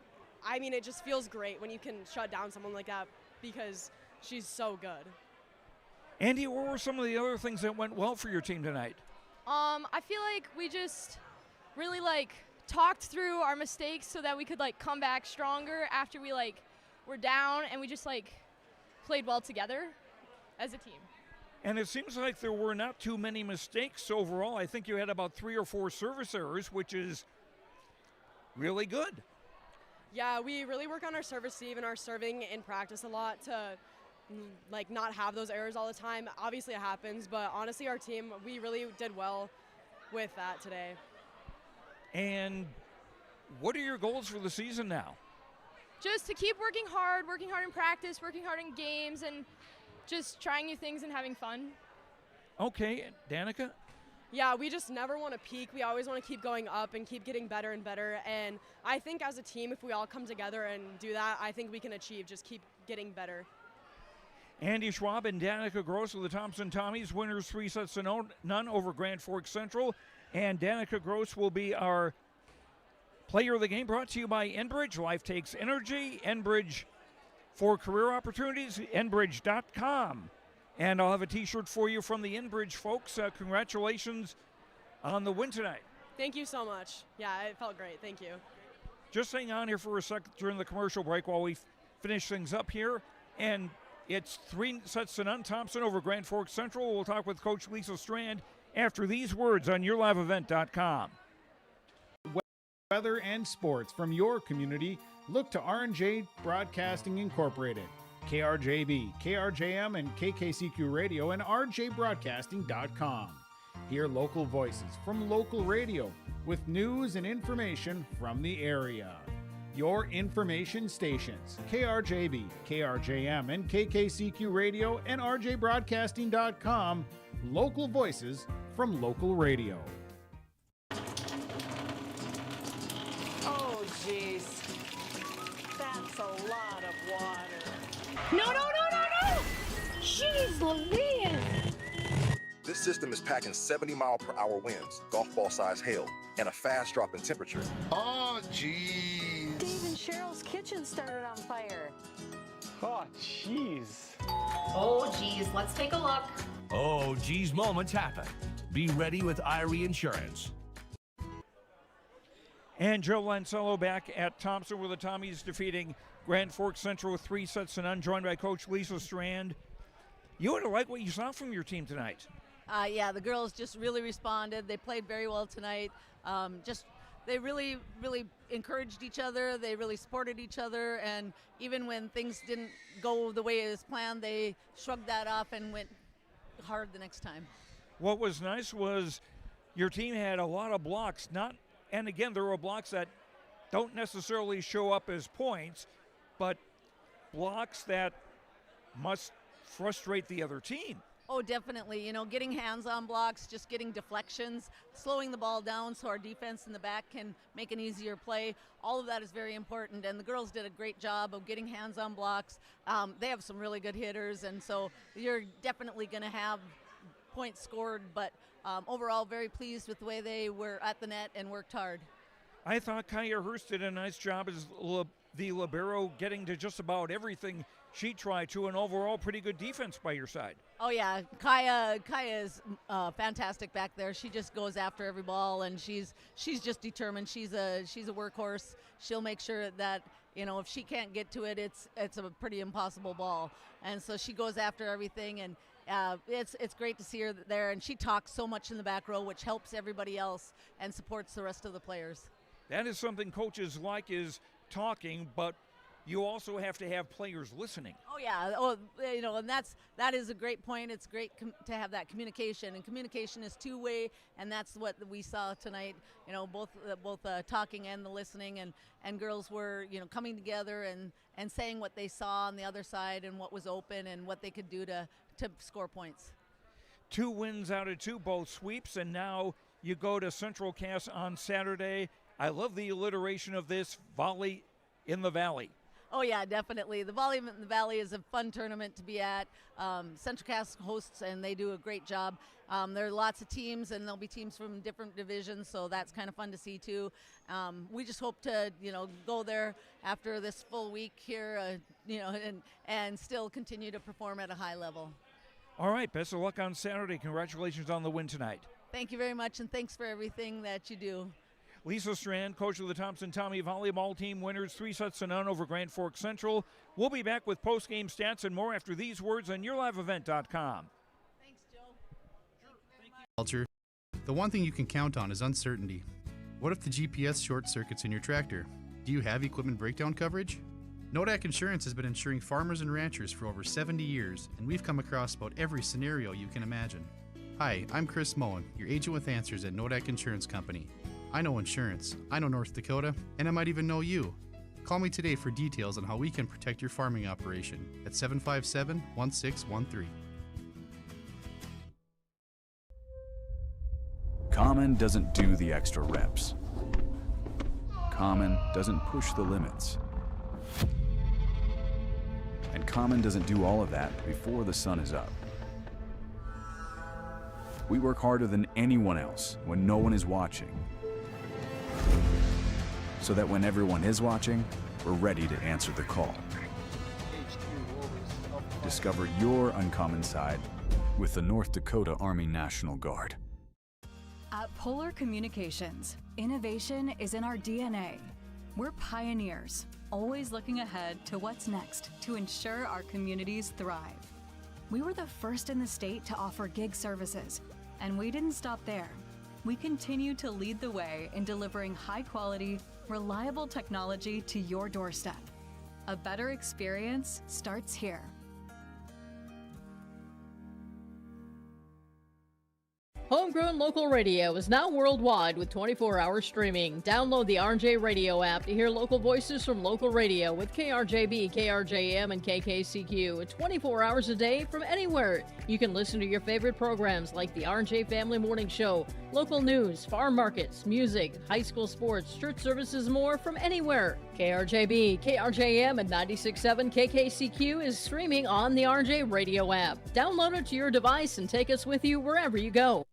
I mean, it just feels great when you can shut down someone like that because she's so good. Andy, what were some of the other things that went well for your team tonight? I feel like we just really talked through our mistakes so that we could come back stronger after we were down, and we just played well together as a team. And it seems like there were not too many mistakes overall. I think you had about 3 or 4 service errors, which is really good. Yeah, we really work on our serve receive and our serving in practice a lot to not have those errors all the time. Obviously it happens, but honestly our team, we really did well with that today. And what are your goals for the season now? Just to keep working hard in practice, working hard in games, and just trying new things and having fun. Okay, Danica? Yeah, we just never want to peak. We always want to keep going up and keep getting better and better. And I think as a team, if we all come together and do that, I think we can achieve, just keep getting better. Andy Schwab and Danica Gross of the Thompson Tommies, winners 3 sets to none over Grand Forks Central. And Danica Gross will be our player of the game, brought to you by Enbridge. Life takes energy. Enbridge for career opportunities, enbridge.com. And I'll have a T-shirt for you from the Enbridge folks. Congratulations on the win tonight. Thank you so much. Yeah, it felt great. Thank you. Just hang on here for a second during the commercial break while we finish things up here. And it's 3 sets to none, Thompson over Grand Forks Central. We'll talk with Coach Lisa Strand after these words on yourliveevent.com. Weather and sports from your community, look to R&J Broadcasting Incorporated. KRJB, KRJM, and KKCQ Radio and rjbroadcasting.com. Hear local voices from local radio with news and information from the area. Your information stations, KRJB, KRJM, and KKCQ Radio and rjbroadcasting.com. Local voices from local radio. Oh, jeez. That's a lot of water. No! Jeez Louise! This system is packing 70-mile-per-hour winds, golf ball size hail, and a fast drop in temperature. Oh, jeez. Dave and Cheryl's kitchen started on fire. Oh, jeez. Oh, geez, let's take a look. Oh, geez, moments happen. Be ready with Irie Insurance. And Joe Lancello back at Thompson with the Tommies defeating Grand Forks Central with 3 sets to none, joined by Coach Lisa Strand. You ought to like what you saw from your team tonight. Yeah, the girls just really responded. They played very well tonight. They really, really encouraged each other. They really supported each other. And even when things didn't go the way it was planned, they shrugged that off and went hard the next time. What was nice was your team had a lot of blocks. And again, there were blocks that don't necessarily show up as points, but blocks that must frustrate the other team. Oh, definitely. Getting hands on blocks, just getting deflections, slowing the ball down so our defense in the back can make an easier play. All of that is very important, and the girls did a great job of getting hands on blocks. They have some really good hitters, and so you're definitely going to have points scored, but overall very pleased with the way they were at the net and worked hard. I thought Kaya Hurst did a nice job as the libero, getting to just about everything she tried to, and overall pretty good defense by your side. Oh yeah, Kaya is fantastic back there. She just goes after every ball, and she's just determined. She's a workhorse. She'll make sure that if she can't get to it, it's a pretty impossible ball, and so she goes after everything. And it's great to see her there, and she talks so much in the back row, which helps everybody else and supports the rest of the players. That is something coaches like, is talking, but you also have to have players listening. Oh yeah, and that is a great point. It's great to have that communication, and communication is two-way, and that's what we saw tonight. Both talking and the listening, and girls were coming together and saying what they saw on the other side and what was open and what they could do to score points. 2 wins out of 2, both sweeps, and now you go to Central Cass on Saturday. I love the alliteration of this, Volley in the Valley. Oh, yeah, definitely. The Volleyball in the Valley is a fun tournament to be at. Central Cass hosts, and they do a great job. There are lots of teams, and there'll be teams from different divisions, so that's kind of fun to see, too. We just hope to, go there after this full week here, and still continue to perform at a high level. All right, best of luck on Saturday. Congratulations on the win tonight. Thank you very much, and thanks for everything that you do. Lisa Strand, coach of the Thompson Tommy volleyball team, winners 3-0 over Grand Forks Central. We'll be back with post-game stats and more after these words on YourLiveEvent.com. Thanks, Joe. Culture. The one thing you can count on is uncertainty. What if the GPS short circuits in your tractor? Do you have equipment breakdown coverage? Nodak Insurance has been insuring farmers and ranchers for over 70 years, and we've come across about every scenario you can imagine. Hi, I'm Chris Moen, your agent with answers at Nodak Insurance Company. I know insurance, I know North Dakota, and I might even know you. Call me today for details on how we can protect your farming operation at 757-1613. Common doesn't do the extra reps. Common doesn't push the limits. And Common doesn't do all of that before the sun is up. We work harder than anyone else when no one is watching, so that when everyone is watching, we're ready to answer the call. Discover your uncommon side with the North Dakota Army National Guard. At Polar Communications, innovation is in our DNA. We're pioneers, always looking ahead to what's next to ensure our communities thrive. We were the first in the state to offer gig services, and we didn't stop there. We continue to lead the way in delivering high-quality, reliable technology to your doorstep. A better experience starts here. Homegrown local radio is now worldwide with 24-hour streaming. Download the RJ Radio app to hear local voices from local radio with KRJB, KRJM, and KKCQ 24 hours a day from anywhere. You can listen to your favorite programs like the RJ Family Morning Show, local news, farm markets, music, high school sports, church services, more from anywhere. KRJB, KRJM, and 96.7 KKCQ is streaming on the RJ Radio app. Download it to your device and take us with you wherever you go.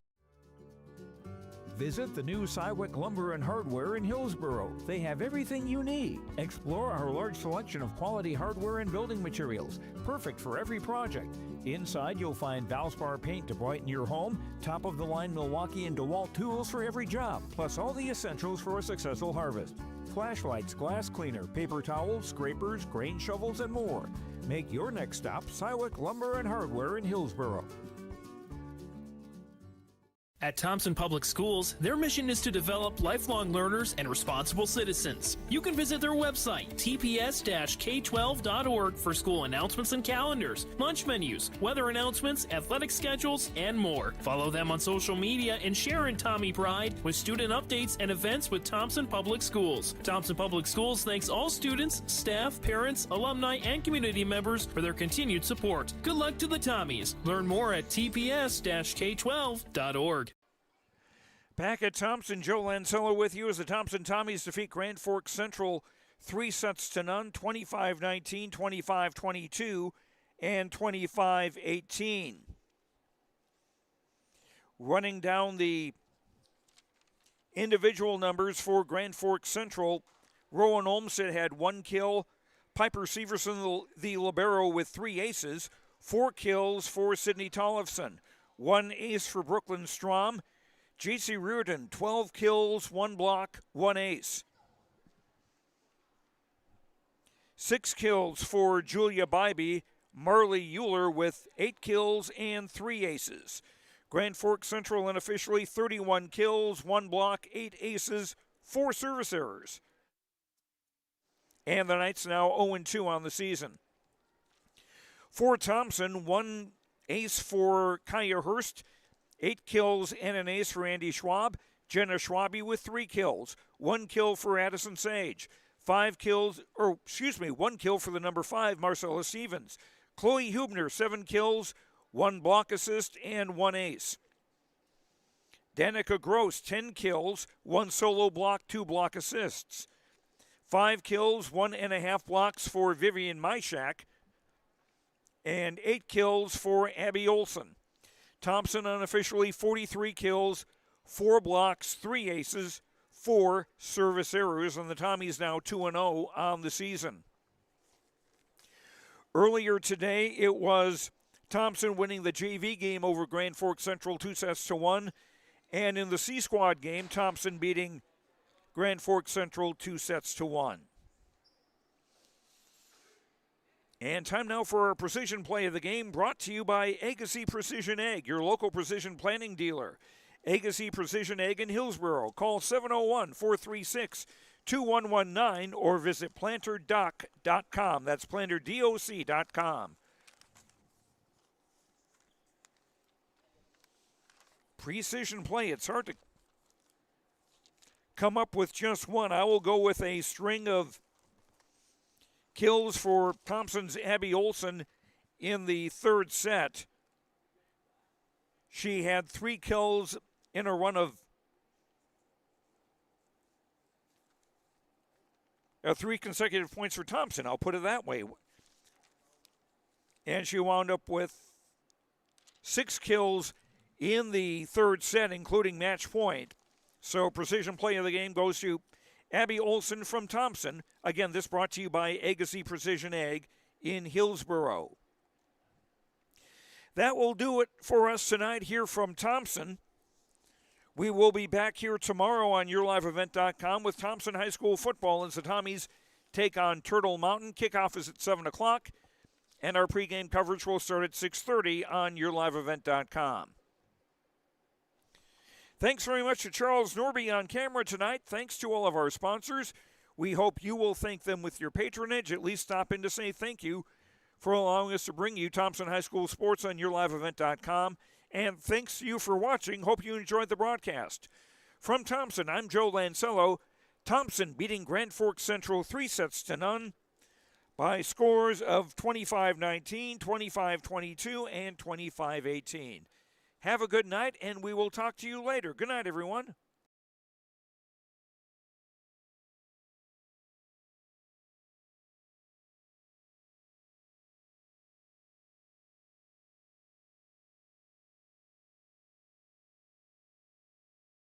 Visit the new Cywick Lumber and Hardware in Hillsboro. They have everything you need. Explore our large selection of quality hardware and building materials, perfect for every project. Inside, you'll find Valspar paint to brighten your home, top-of-the-line Milwaukee and DeWalt tools for every job, plus all the essentials for a successful harvest. Flashlights, glass cleaner, paper towels, scrapers, grain shovels, and more. Make your next stop Cywick Lumber and Hardware in Hillsboro. At Thompson Public Schools, their mission is to develop lifelong learners and responsible citizens. You can visit their website, tps-k12.org, for school announcements and calendars, lunch menus, weather announcements, athletic schedules, and more. Follow them on social media and share in Tommy Pride with student updates and events with Thompson Public Schools. Thompson Public Schools thanks all students, staff, parents, alumni, and community members for their continued support. Good luck to the Tommies. Learn more at tps-k12.org. Back at Thompson, Joe Lancello with you as the Thompson Tommies defeat Grand Forks Central 3-0, 25-19, 25-22, and 25-18. Running down the individual numbers for Grand Forks Central, Rowan Olmsted had 1 kill, Piper Severson, the libero, with 3 aces, 4 kills for Sydney Tollefson, 1 ace for Brooklyn Strom, J.C. Reardon, 12 kills, 1 block, 1 ace. 6 kills for Julia Bybee, Marley Euler with 8 kills and 3 aces. Grand Forks Central unofficially 31 kills, 1 block, 8 aces, 4 service errors. And the Knights now 0-2 on the season. For Thompson, 1 ace for Kaya Hurst, 8 kills and an ace for Andy Schwab. Jenna Schwabe with 3 kills. 1 kill for Addison Sage. 1 kill for the number 5, Marcella Stevens. Chloe Hubner, 7 kills, 1 block assist, and 1 ace. Danica Gross, 10 kills, 1 solo block, 2 block assists. 5 kills, 1.5 blocks for Vivian Myshak, and 8 kills for Abby Olson. Thompson unofficially 43 kills, 4 blocks, 3 aces, 4 service errors, and the Tommies now 2-0 on the season. Earlier today, it was Thompson winning the JV game over Grand Forks Central 2-1, and in the C Squad game, Thompson beating Grand Forks Central 2-1. And time now for our precision play of the game, brought to you by Agassi Precision Egg, your local precision planning dealer. Agassi Precision Egg in Hillsborough. Call 701-436-2119 or visit planterdoc.com. That's planterdoc.com. Precision play, it's hard to come up with just one. I will go with a string of kills for Thompson's Abby Olson in the third set. She had 3 kills in a run of 3 consecutive points for Thompson, I'll put it that way. And she wound up with 6 kills in the third set, including match point. So precision play of the game goes to Abby Olson from Thompson. Again, this brought to you by Agassi Precision Egg in Hillsborough. That will do it for us tonight here from Thompson. We will be back here tomorrow on YourLiveEvent.com with Thompson High School football as the Tommies take on Turtle Mountain. Kickoff is at 7 o'clock, and our pregame coverage will start at 6:30 on YourLiveEvent.com. Thanks very much to Charles Norby on camera tonight. Thanks to all of our sponsors. We hope you will thank them with your patronage. At least stop in to say thank you for allowing us to bring you Thompson High School sports on YourLiveEvent.com. And thanks to you for watching. Hope you enjoyed the broadcast. From Thompson, I'm Joe Lancello. Thompson beating Grand Forks Central 3-0 by scores of 25-19, 25-22, and 25-18. Have a good night, and we will talk to you later. Good night, everyone.